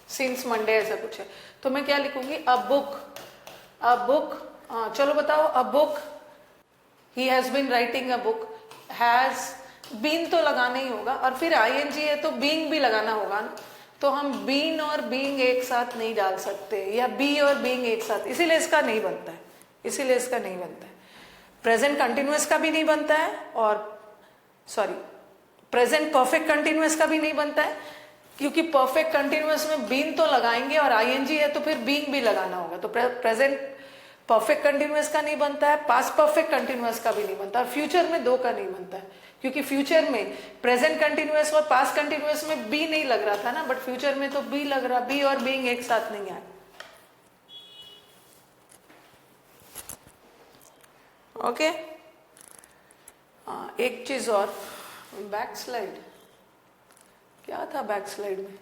since Monday, ऐसा कुछ है। तो मैं क्या लिखूंगी, a book, चलो बताओ, a book, he has been writing a book, has been तो लगाना ही होगा, और फिर ing है तो being भी लगाना होगा ना। तो हम been और being एक साथ नहीं डाल सकते, या be और being एक साथ, इसीलिए इसका नहीं बनता है, इसीलिए इसका नहीं बनता है। प्रेजेंट कंटिन्यूअस का भी नहीं बनता है, और सॉरी प्रेजेंट परफेक्ट कंटिन्यूअस का भी नहीं बनता है, क्योंकि परफेक्ट कंटिन्यूअस में बीन तो लगाएंगे और आईएनजी है तो फिर बीइंग भी लगाना होगा। तो प्रेजेंट परफेक्ट कंटिन्यूअस का नहीं बनता है, पास्ट परफेक्ट कंटिन्यूअस का भी नहीं बनता, और फ्यूचर में दो का नहीं बनता है, क्योंकि फ्यूचर में प्रेजेंट कंटिन्यूअस और पास्ट कंटिन्यूअस में बी नहीं लग रहा था ना, बट फ्यूचर में तो बी लग रहा, बी और बीइंग एक साथ नहीं आए। ओके, एक चीज और, बैक स्लाइड, क्या था बैक स्लाइड में,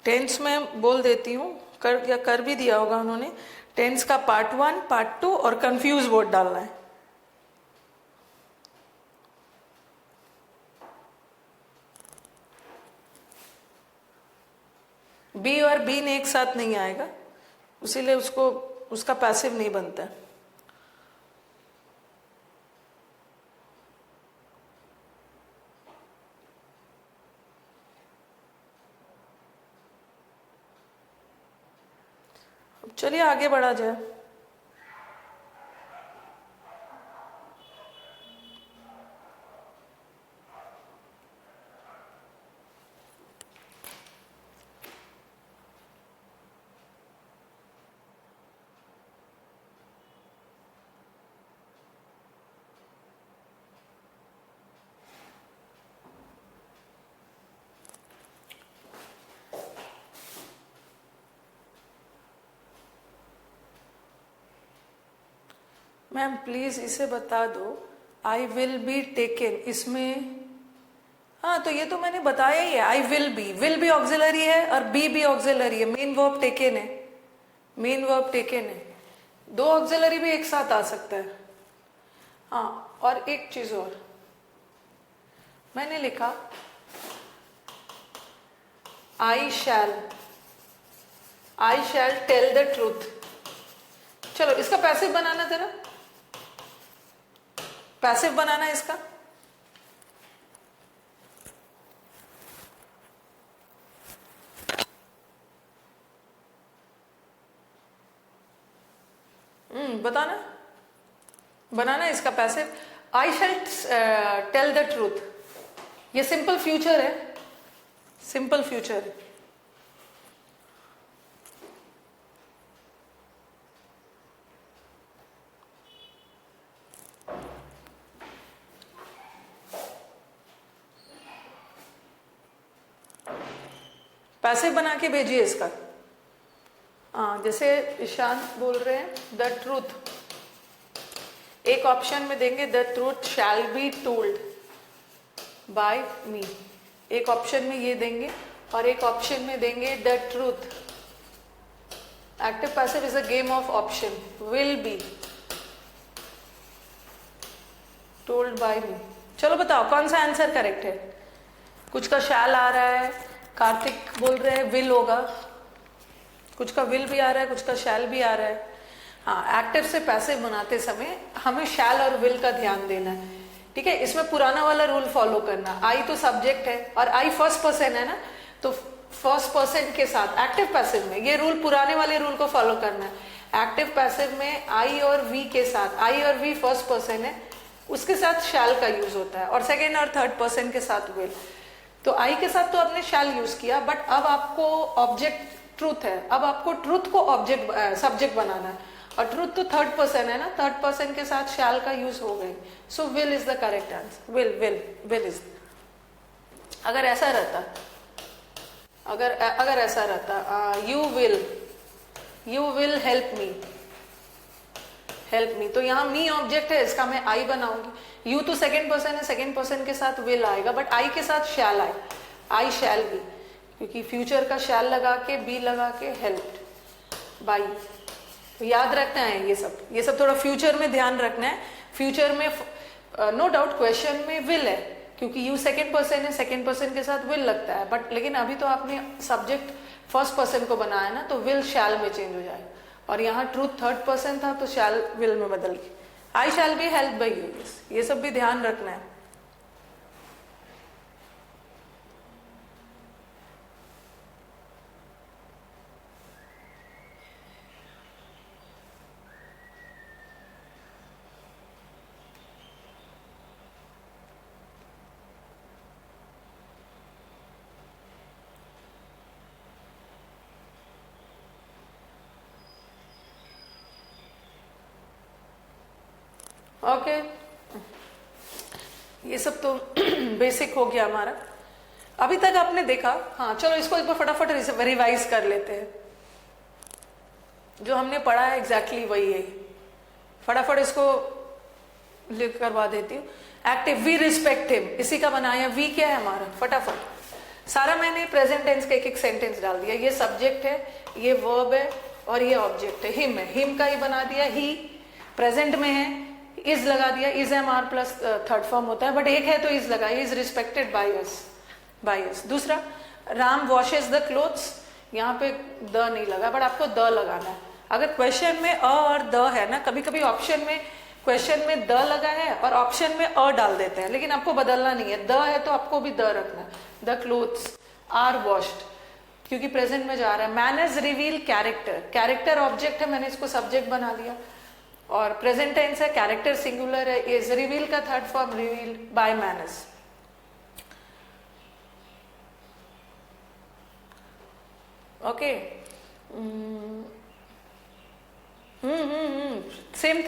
टेंस में बोल देती हूँ, कर भी दिया होगा उन्होंने। टेंस का पार्ट 1, पार्ट 2 और कंफ्यूज वर्ड डालना है। बी और बीन एक साथ नहीं आएगा, इसीलिए उसका पैसिव नहीं बनता है। अब चलिए आगे बढ़ा जाए। मैम प्लीज इसे बता दो, आई विल बी टेकन, इसमें हाँ तो ये तो मैंने बताया ही है, आई विल बी ऑक्सिलरी है और बी भी ऑक्सिलरी है, मेन वर्ब टेकन है, मेन वर्ब टेकन है, दो ऑक्सिलरी भी एक साथ आ सकता है। हाँ, और एक चीज और मैंने लिखा, आई शैल टेल द ट्रूथ। चलो इसका पैसिव बनाना, तेरा पैसिव बनाना है इसका। बनाना है इसका passive. I shall tell the truth, ये सिंपल फ्यूचर है, सिंपल फ्यूचर है। पैसिव बना के भेजिए इसका। जैसे ईशांत बोल रहे हैं द ट्रूथ, एक ऑप्शन में देंगे the truth shall be told by me, एक ऑप्शन में ये देंगे और एक ऑप्शन में देंगे the truth. Active passive is a game of option, will be told by me. चलो बताओ कौन सा आंसर करेक्ट है। कुछ का शैल आ रहा है, कार्तिक बोल रहे हैं विल होगा, कुछ का विल भी आ रहा है, कुछ का शैल भी आ रहा है। हाँ, एक्टिव से पैसिव बनाते समय हमें शैल और विल का ध्यान देना है, ठीक है। इसमें पुराना वाला रूल फॉलो करना, आई तो सब्जेक्ट है और आई फर्स्ट पर्सन है ना, तो फर्स्ट पर्सन के साथ एक्टिव पैसिव में ये रूल, पुराने वाले रूल को फॉलो करना है। एक्टिव पैसिव में आई और वी के साथ, आई और वी फर्स्ट पर्सन है उसके साथ शैल का यूज होता है, और सेकेंड और थर्ड पर्सन के साथ विल। तो आई के साथ तो आपने शैल यूज किया, बट अब आपको ऑब्जेक्ट ट्रूथ है, अब आपको ट्रूथ को ऑब्जेक्ट सब्जेक्ट बनाना है, और ट्रूथ तो थर्ड पर्सन है ना, थर्ड पर्सन के साथ शैल का यूज हो गई। So will is the correct answer, will will will is. अगर ऐसा रहता, अगर ऐसा रहता यू विल हेल्प मी, तो यहाँ मी ऑब्जेक्ट है, इसका मैं आई बनाऊंगी। यू तो सेकेंड पर्सन है, सेकेंड पर्सन के साथ विल आएगा, बट आई के साथ शैल आए, आई शैल बी, क्योंकि फ्यूचर का शैल लगा के बी लगा के हेल्प बाई। तो याद रखना है ये सब थोड़ा फ्यूचर में ध्यान रखना है। फ्यूचर में नो डाउट क्वेश्चन में विल है, क्योंकि यू सेकेंड पर्सन है, सेकेंड पर्सन के साथ विल लगता है, बट लेकिन अभी तो आपने सब्जेक्ट फर्स्ट पर्सन को बनाया ना, तो विल शैल में चेंज हो जाए, और यहाँ ट्रूथ थर्ड पर्सन था तो शैल विल में बदल गई। I shall be help by you, ये सब भी ध्यान रखना है। ओके ये सब तो बेसिक हो गया हमारा। अभी तक आपने देखा, हाँ चलो इसको एक बार फटाफट रिवाइज कर लेते हैं। जो हमने पढ़ा है एग्जैक्टली वही है, फटाफट इसको लिख करवा देती हूँ। एक्टिव वी रिस्पेक्ट हिम, इसी का बनाया। वी क्या है हमारा, फटाफट सारा मैंने प्रेजेंट टेंस का एक एक सेंटेंस डाल दिया। ये सब्जेक्ट है, ये वर्ब है, और ये ऑब्जेक्ट है, हिम है, हिम का ही बना दिया। ही प्रेजेंट में है, इज लगा दिया, is am are plus third form होता है, बट एक है तो इज लगा, इज रिस्पेक्टेड बाय अस। दूसरा, राम वॉशेस द क्लोथ्स, यहाँ पे द नहीं लगा, बट आपको द लगाना है। अगर क्वेश्चन में अ और द है ना, कभी कभी ऑप्शन में क्वेश्चन में द लगा है और ऑप्शन में अ डाल देते हैं, लेकिन आपको बदलना नहीं है। द है तो आपको भी द रखना है। द क्लोथ्स आर वॉश्ड, क्योंकि प्रेजेंट में जा रहा है। Manners reveal character, character object है, मैंने इसको सब्जेक्ट बना लिया, और प्रेजेंट टेंस है, कैरेक्टर सिंगुलर है, इज रिवील का third form reveal by manners. Okay, same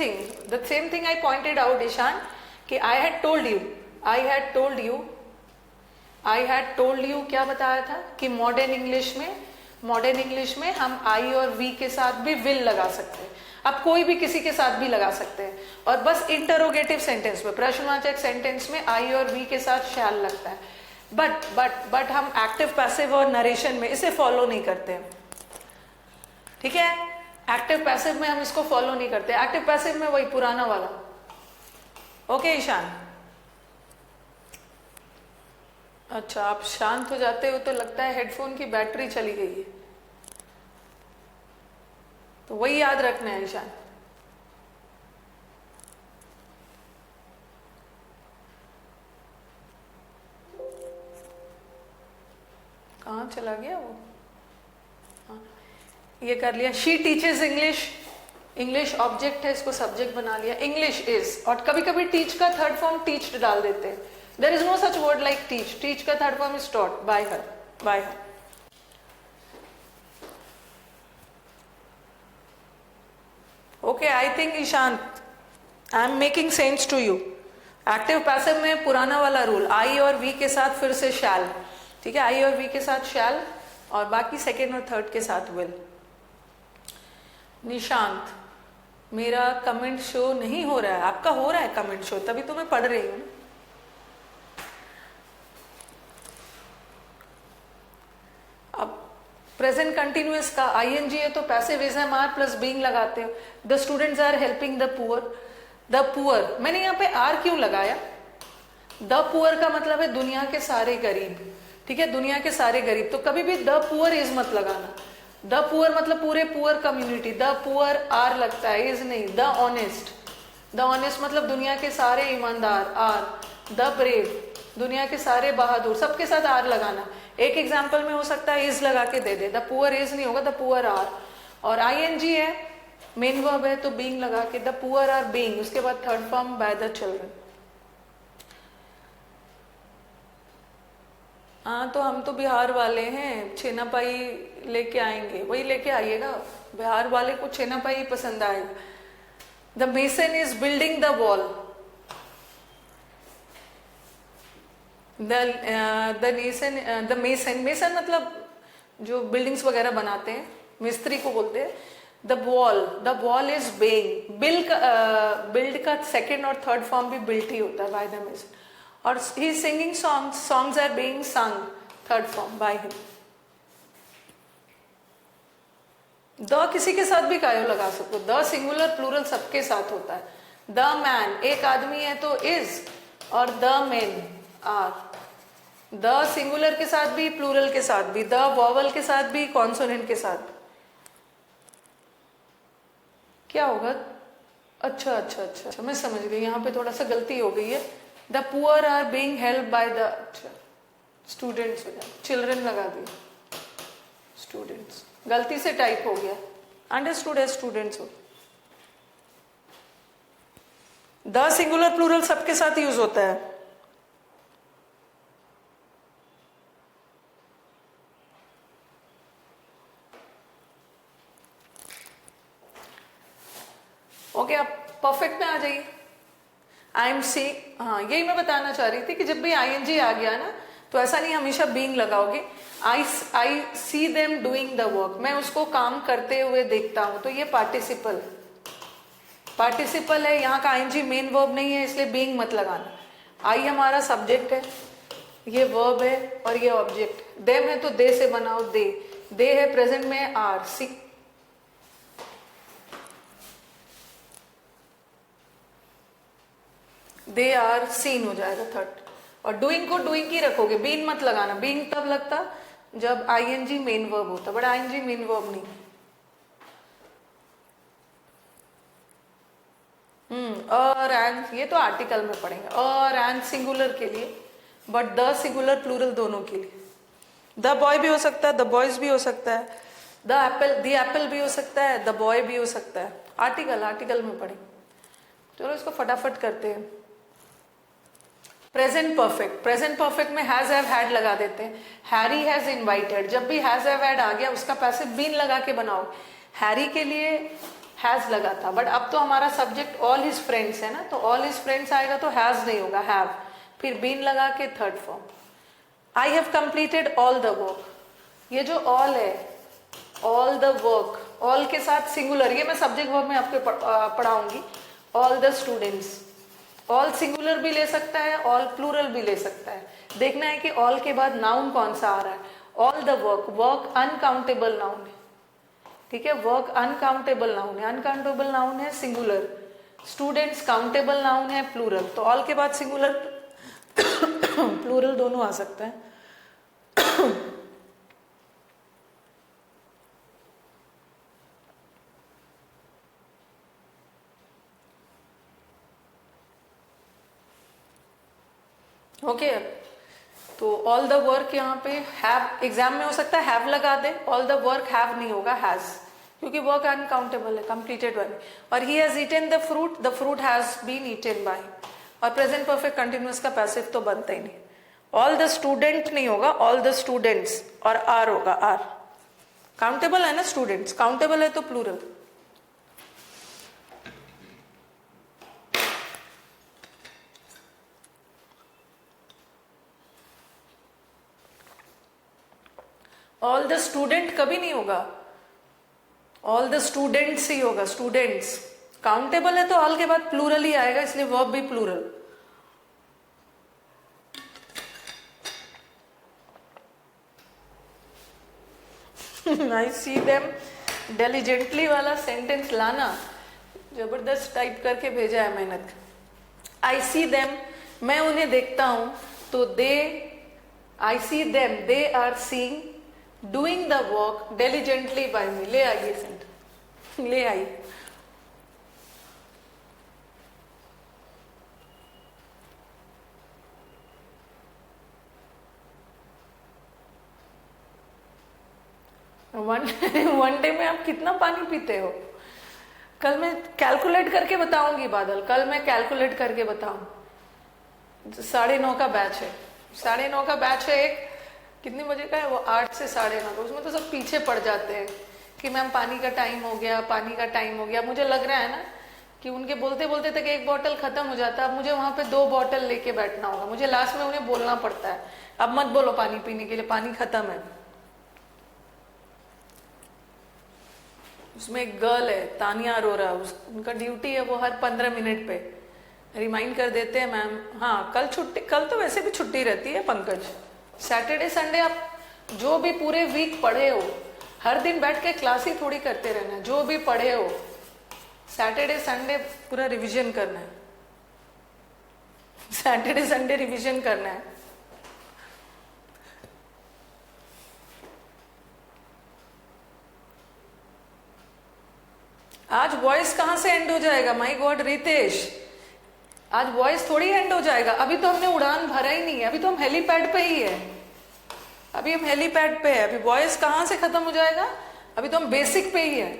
thing I pointed out Ishaan, कि आई हैड टोल्ड यू क्या बताया था, कि मॉडर्न इंग्लिश में हम आई और वी के साथ भी विल लगा सकते हैं। अब कोई भी किसी के साथ भी लगा सकते हैं, और बस इंटरोगेटिव सेंटेंस में, प्रश्नवाचक सेंटेंस में आई और वी के साथ शैल लगता है। बट हम एक्टिव पैसिव और नरेशन में इसे फॉलो नहीं करते हैं, ठीक है। एक्टिव पैसिव में हम इसको फॉलो नहीं करते। एक्टिव पैसिव में वही पुराना वाला। ओके ईशान, अच्छा आप शांत हो जाते हो तो लगता है हेडफोन की बैटरी चली गई है, तो वही याद रखना है ईशान। कहाँ चला गया वो, हाँ ये कर लिया। शी टीचेस इंग्लिश ऑब्जेक्ट है, इसको सब्जेक्ट बना लिया। इंग्लिश इज, और कभी कभी टीच का थर्ड फॉर्म टीच्ड डाल देते हैं। There is no such word like teach का third form is taught by her. Okay, I think Ishant I am making sense to you. Active passive में पुराना वाला रूल, आई और वी के साथ फिर से शैल, ठीक है, आई और वी के साथ शैल, और बाकी सेकेंड और थर्ड के साथ विल। निशांत, मेरा कमेंट शो नहीं हो रहा है, आपका हो रहा है कमेंट शो, तभी तो मैं पढ़ रही हूँ। अब प्रेजेंट कंटिन्यूअस का आईएनजी है तो passive is am are plus being लगाते हो। The students are helping the poor, मैंने यहाँ पे आर क्यों लगाया? द पुअर का मतलब है दुनिया के सारे गरीब, ठीक है, दुनिया के सारे गरीब। तो कभी भी द पुअर इज मत लगाना। द पुअर मतलब पूरे poor community, the poor are लगता है, इज नहीं। द ऑनेस्ट मतलब दुनिया के सारे ईमानदार, आर। द ब्रेव दुनिया के सारे बहादुर, सबके साथ आर लगाना। एक एग्जाम्पल में हो सकता है इज लगा के दे दे, द पुअर इज नहीं होगा, द पुअर आर। और आईएनजी है, मेन वर्ब है तो बीइंग लगा के, द पुअर आर बीइंग, उसके बाद third form by the children. हाँ, तो हम तो बिहार वाले हैं, छेना पाई लेके आएंगे, वही लेके आइएगा। बिहार वाले को छेना पाई पसंद आएगा। The mason is building the wall. The mason मतलब जो बिल्डिंग्स वगैरह बनाते हैं, मिस्त्री को बोलते हैं। The wall is being. Build का सेकेंड और थर्ड फॉर्म भी बिल्ट ही होता है बाय द मेसन। और ही सिंगिंग सॉन्ग्स आर बीइंग संग, third form by him. The किसी के साथ भी कायो लगा सकते हो। द सिंगुलर प्लूरल सबके साथ होता है। द मैन एक आदमी है तो इज, और the main are. The singular के साथ भी, प्लूरल के साथ भी, द वॉवल के साथ भी, कॉन्सोनेंट के साथ भी। क्या होगा? अच्छा, मैं समझ गई, यहाँ पे थोड़ा सा गलती हो गई है। The poor are being help by the, अच्छा स्टूडेंट्स हो जाए, चिल्ड्रन लगा दिया, स्टूडेंट्स गलती से टाइप हो गया। अंडरस्टूड है, स्टूडेंट्स हो। द सिंगुलर प्लूरल सबके साथ यूज होता है। ओके, आप परफेक्ट में आ जाइए। आई एम सी, हाँ यही मैं बताना चाह रही थी कि जब भी आईएनजी आ गया ना, तो ऐसा नहीं हमेशा बीइंग लगाओगे। I see them doing the work, मैं उसको काम करते हुए देखता हूं, तो ये पार्टिसिपल है। यहाँ का आईएनजी मेन वर्ब नहीं है, इसलिए बीइंग मत लगाना। आई हमारा सब्जेक्ट है, ये वर्ब है, और ये ऑब्जेक्ट। देम है तो दे से बनाओ, दे है प्रेजेंट में are. See they are seen हो जाएगा थर्ड। और डूइंग को डूइंग ही रखोगे, बीइंग मत लगाना। बीइंग तब लगता जब आईएनजी मेन वर्ब होता, बट आईएनजी मेन वर्ब नहीं। और एंड ये तो आर्टिकल में पढ़ेंगे। और एंड सिंगुलर के लिए, बट द सिंगुलर प्लूरल दोनों के लिए। द बॉय भी हो सकता है, द बॉयज भी हो सकता है, द एप्पल भी हो सकता है, द बॉय भी हो सकता है। आर्टिकल में पढ़ेंगे। चलो इसको फटाफट करते हैं। प्रेजेंट परफेक्ट में हैज हैव हैड लगा देते हैं। हैरी हैज इनवाइटेड, जब भी हैज हैव हैड आ गया उसका पैसिव बीन लगा के बनाओ। हैरी के लिए हैज लगा था, बट अब तो हमारा सब्जेक्ट ऑल हिज फ्रेंड्स है ना, तो ऑल हिज फ्रेंड्स आएगा तो हैज नहीं होगा, हैव, फिर बीन लगा के third form. I have completed all the work, ये जो ऑल है, ऑल द वर्क, ऑल के साथ सिंगुलर, ये मैं सब्जेक्ट वर्ब में आपको पढ़ाऊंगी। All the students, all singular भी ले सकता है, ऑल प्लूरल भी ले सकता है। देखना है कि ऑल के बाद नाउन कौन सा आ रहा है। All the work uncountable noun है, ठीक है, वर्क अनकाउंटेबल नाउन है, अनकाउंटेबल नाउन है सिंगुलर। स्टूडेंट्स काउंटेबल नाउन है प्लूरल, तो ऑल के बाद सिंगुलर प्लूरल दोनों आ सकता है। ओके तो ऑल द वर्क यहाँ पे हैव, एग्जाम में हो सकता है हैव लगा दे, ऑल द वर्क हैव नहीं होगा, हैज, क्योंकि वर्क अनकाउंटेबल है, कंप्लीटेड वाली। और he has eaten the fruit has been eaten by. और प्रेजेंट परफेक्ट कंटिन्यूअस का पैसिव तो बनता ही नहीं। ऑल द स्टूडेंट नहीं होगा, ऑल द स्टूडेंट्स, और आर होगा, आर काउंटेबल है ना, स्टूडेंट्स काउंटेबल है तो प्लूरल। ऑल द स्टूडेंट कभी नहीं होगा, ऑल द स्टूडेंट्स ही होगा, स्टूडेंट्स। काउंटेबल है तो ऑल के बाद प्लूरल ही आएगा, इसलिए वर्ब भी प्लूरल। आई सी देम डिलिजेंटली वाला सेंटेंस लाना, जबरदस्त टाइप करके भेजा है मेहनत। आई सी देम, मैं उन्हें देखता हूं, तो they, I see them, they are seeing doing the work diligently by me. ले आइए सेंटेंस, ले आइए। वन डे में आप कितना पानी पीते हो? कल मैं कैलकुलेट करके बताऊंगी बादल, कल मैं कैलकुलेट करके बताऊं। 9:30 का बैच है, 9:30 का बैच है एक, कितने बजे का है वो? 8 से 9:30। तो उसमें तो सब पीछे पड़ जाते हैं कि मैम पानी का टाइम हो गया, पानी का टाइम हो गया। मुझे लग रहा है ना कि उनके बोलते बोलते तक एक बॉटल खत्म हो जाता है। अब मुझे वहां पे 2 बॉटल लेके बैठना होगा। मुझे लास्ट में उन्हें बोलना पड़ता है, अब मत बोलो पानी पीने के लिए, पानी खत्म है। उसमें एक गर्ल है तानिया अरोरा, उनका ड्यूटी है वो हर 15 मिनट पे रिमाइंड कर देते हैं मैम। हाँ कल छुट्टी, कल तो वैसे भी छुट्टी रहती है पंकज। सैटरडे संडे आप जो भी पूरे वीक पढ़े हो, हर दिन बैठ के क्लास ही थोड़ी करते रहना है। जो भी पढ़े हो सैटरडे संडे पूरा रिवीजन करना है। सैटरडे संडे रिवीजन करना है। आज वॉइस कहां से एंड हो जाएगा? माय गॉड रितेश, आज वॉइस थोड़ी एंड हो जाएगा। अभी तो हमने उड़ान भरा ही नहीं है, अभी तो हम हेलीपैड पे ही है। अभी हम हेलीपैड पे है, अभी वॉइस कहां से खत्म हो जाएगा? अभी तो हम बेसिक पे ही है।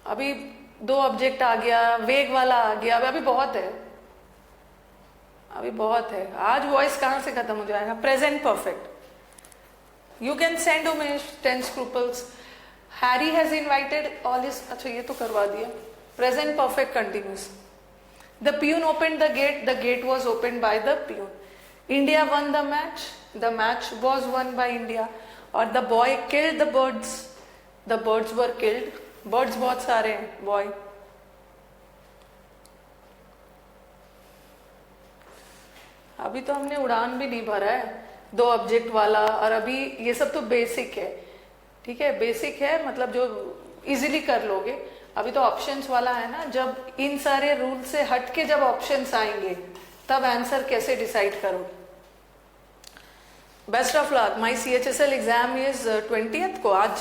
अभी 2 ऑब्जेक्ट आ गया, वेग वाला आ गया, अभी बहुत है, अभी बहुत है। आज वॉइस कहां से खत्म हो जाएगा? Present perfect. You can send Umesh 10 scruples. Harry has invited all his, अच्छा ये तो करवा दिया। Present perfect continuous. The peon opened the gate was opened by the peon. India won the match was won by India. और the boy killed the birds, the birds were killed. Birds बहुत सारे हैं, boy. अभी तो हमने उड़ान भी नहीं भरा है, 2 ऑब्जेक्ट वाला, और अभी ये सब तो बेसिक है, ठीक है, बेसिक है, मतलब जो इजीली कर लोगे। अभी तो ऑप्शंस वाला है ना, जब इन सारे रूल से हट के जब ऑप्शंस आएंगे तब आंसर कैसे डिसाइड करोगे। Best of luck. My CHSL exam is 20th को। आज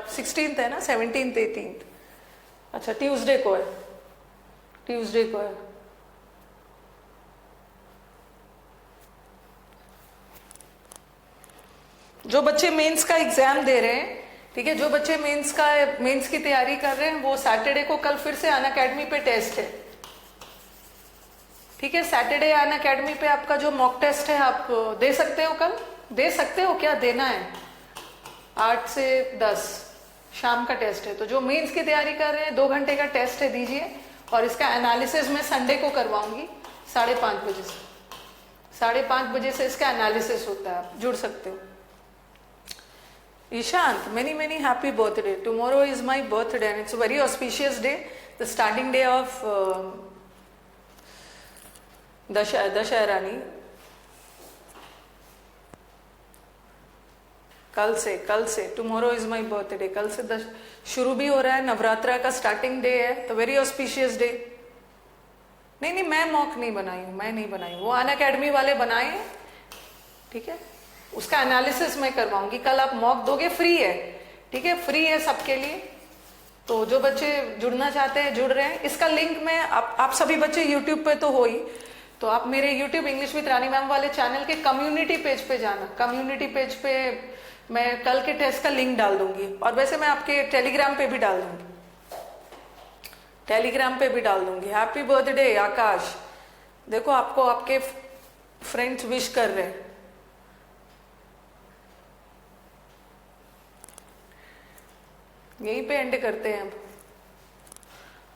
16th है ना, 17th 18th, अच्छा ट्यूसडे को है, ट्यूसडे को है। जो बच्चे मेंस का एग्जाम दे रहे हैं, ठीक है, जो बच्चे मेंस की तैयारी कर रहे हैं, वो सैटरडे को कल फिर से अनअकैडमी पे टेस्ट है, ठीक है। सैटरडे अनअकैडमी पे आपका जो मॉक टेस्ट है आप दे सकते हो, कल दे सकते हो, क्या देना है? 8 से 10 शाम का टेस्ट है। तो जो मेंस की तैयारी कर रहे हैं 2 घंटे का टेस्ट है, दीजिए। और इसका एनालिसिस मैं संडे को करवाऊंगी 5:30 बजे से। 5:30 बजे से इसका एनालिसिस होता है, आप जुड़ सकते हो। Ishant, many happy birthday. Tomorrow is my birthday and it's a very auspicious day, the starting day of दशहरानी। कल से टुमारो इज माई बर्थडे। कल से शुरू भी हो रहा है, नवरात्रा का स्टार्टिंग डे है, तो वेरी ऑस्पिशियस डे। नहीं मैं मॉक नहीं बनाई हूँ, मैं नहीं बनाई हूँ, वो अनअकैडमी वाले बनाए, ठीक है। उसका एनालिसिस मैं करवाऊंगी। कल आप मॉक दोगे, फ्री है, ठीक है, फ्री है सबके लिए। तो जो बच्चे जुड़ना चाहते हैं जुड़ रहे हैं। इसका लिंक मैं आप सभी बच्चे यूट्यूब पे तो हो ही, तो आप मेरे YouTube English with Rani ma'am वाले चैनल के कम्युनिटी पेज पे जाना। कम्युनिटी पेज पे मैं कल के टेस्ट का लिंक डाल दूंगी, और वैसे मैं आपके टेलीग्राम पे भी डाल दूंगी, टेलीग्राम पे भी डाल दूंगी। हैप्पी बर्थडे आकाश। देखो आपको आपके फ्रेंड्स विश कर रहे हैं। यहीं पे एंड करते हैं अब।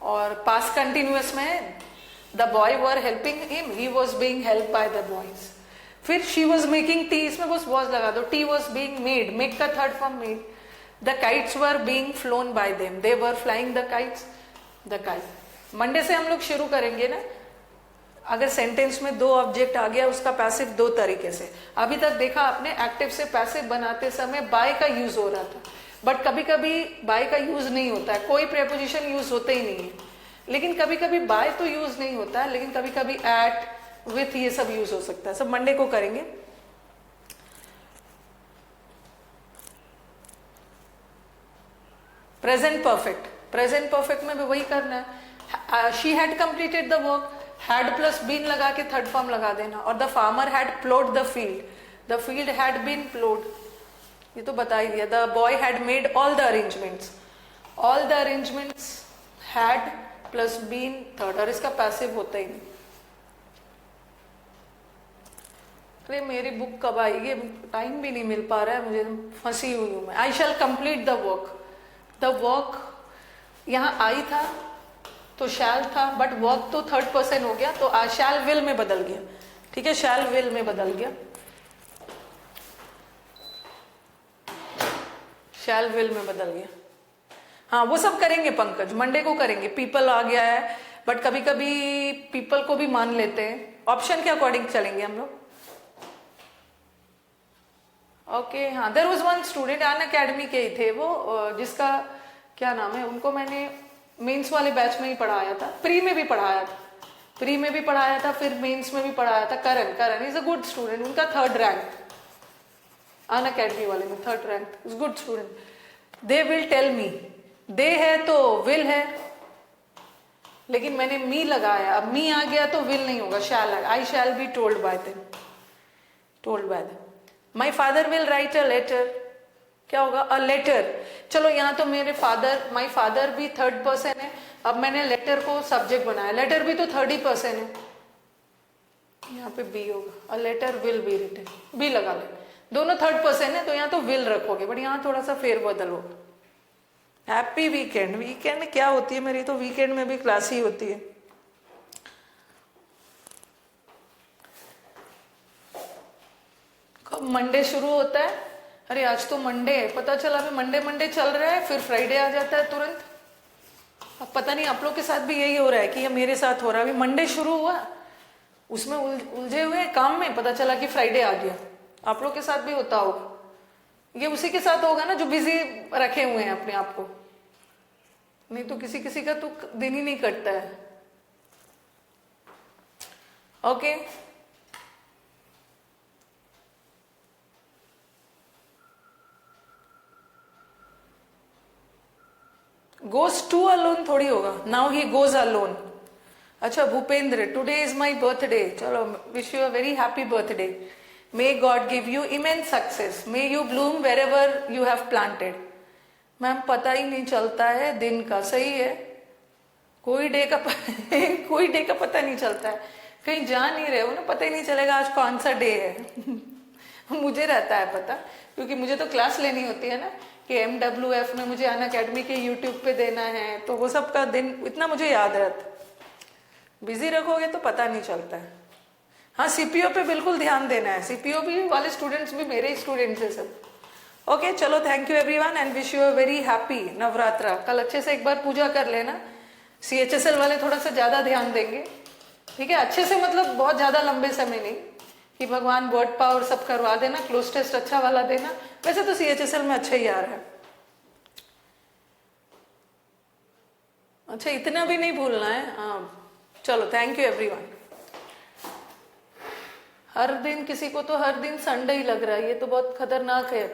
और पास कंटिन्यूअस में the boy were helping him, he was being help by the boys. फिर शी वॉज मेकिंग टी, इसमें बस वॉज लगा दो, tea was being made, make का third form made. The kites were being flown by them, they were flying the kites, the kite. Monday से हम लोग शुरू करेंगे ना। अगर सेंटेंस में 2 ऑब्जेक्ट आ गया, उसका पैसिव 2 तरीके से। अभी तक देखा आपने, एक्टिव से पैसिव बनाते समय बाय का यूज हो रहा था, बट कभी कभी बाय का यूज नहीं होता है, कोई प्रेपोजिशन यूज होते ही नहीं है। लेकिन कभी कभी बाय तो यूज नहीं होता है, लेकिन कभी कभी एट, विथ, ये सब यूज हो सकता है। सब मंडे को करेंगे। प्रेजेंट परफेक्ट, प्रेजेंट परफेक्ट में भी वही करना है। She had completed the work, had plus been लगा के थर्ड फॉर्म लगा देना। और the farmer had ploughed the field, the field had been ploughed, ये तो बता ही दिया। The boy had made all the arrangements, all the arrangements had plus been third, और इसका पैसिव होता ही नहीं। अरे मेरी बुक कब आएगी, टाइम भी नहीं मिल पा रहा है मुझे, फंसी हुई हूँ मैं। I shall complete the work. The work यहाँ आई था तो शैल था, बट वर्क तो थर्ड पर्सन हो गया, तो शैल विल में बदल गया। ठीक है, शैल विल में बदल गया, शैल विल में बदल गया। हाँ वो सब करेंगे पंकज, मंडे को करेंगे। पीपल आ गया है, बट कभी कभी पीपल को भी मान लेते हैं, ऑप्शन के अकॉर्डिंग चलेंगे हम लोग। ओके हाँ, there was one student Unacademy के ही थे वो, जिसका क्या नाम है, उनको मैंने मेंस वाले बैच में ही पढ़ाया था, प्री में भी पढ़ाया था, प्री में भी पढ़ाया था, फिर मेंस में भी पढ़ाया था। Karan is a good student, उनका 3rd रैंक अन अकेडमी वाले में, 3rd rank, is good student. They will tell me, they है तो विल है, लेकिन मैंने मी लगाया, अब मी आ गया तो विल नहीं होगा, शैल है। I shall be told by them, told by them. My father will write a letter, क्या होगा, अ लेटर। चलो यहाँ तो मेरे फादर, माई फादर भी 3rd पर्सन है, अब मैंने लेटर को सब्जेक्ट बनाया, लेटर भी तो 3rd ही पर्सन है, यहाँ पे बी होगा, a letter will be written, be लगा ले, दोनों 3rd पर्सन है तो यहाँ तो विल रखोगे, बट यहाँ थोड़ा सा फेर बदल होगा। हैप्पी वीकेंड, वीकेंड क्या होती है मेरी तो, वीकेंड में भी क्लास ही होती है। कब मंडे शुरू होता है, अरे आज तो मंडे है, पता चला अभी मंडे चल रहा है, फिर फ्राइडे आ जाता है तुरंत। अब पता नहीं आप लोग के साथ भी यही हो रहा है कि ये मेरे साथ हो रहा है, अभी मंडे शुरू हुआ, उसमें उलझे हुए काम में, पता चला कि फ्राइडे आ गया। आप लोग के साथ भी होता होगा, ये उसी के साथ होगा ना जो बिजी रखे हुए हैं अपने आप को, नहीं तो किसी किसी का तो दिन ही नहीं कटता है। ओके गोज टू अलोन थोड़ी होगा, नाउ ही गोज अलोन। अच्छा Bhupendra, today is my birthday, चलो wish you a very happy birthday, may God give you immense success, may you bloom wherever you have planted. Ma'am पता ही नहीं चलता है दिन का, सही है, कोई डे का कोई डे का पता नहीं चलता है, कहीं जा नहीं रहे हो ना, पता ही नहीं चलेगा आज कौन सा डे है। मुझे रहता है पता, क्योंकि मुझे तो क्लास लेनी होती है ना, कि MWF में मुझे अन अकेडमी के यूट्यूब पे देना है, तो वो सब का दिन इतना मुझे याद रहता है। बिजी रखोगे तो पता नहीं चलता है। हाँ CPO पे बिल्कुल ध्यान देना है, CPO भी वाले स्टूडेंट्स भी मेरे ही स्टूडेंट्स है सब। ओके चलो, thank you everyone and wish you a very happy Navratra. कल अच्छे से एक बार पूजा कर लेना, CHSL वाले थोड़ा सा ज्यादा ध्यान देंगे, ठीक है, अच्छे से, मतलब बहुत ज्यादा लंबे समय नहीं, कि भगवान वर्ड पावर सब करवा देना, क्लोज टेस्ट अच्छा वाला देना, वैसे तो CHSL में अच्छा ही आ रहा है। अच्छा इतना भी नहीं भूलना है, हाँ चलो, थैंक यू एवरीवन। हर दिन किसी को तो हर दिन संडे ही लग रहा है, ये तो बहुत खतरनाक है।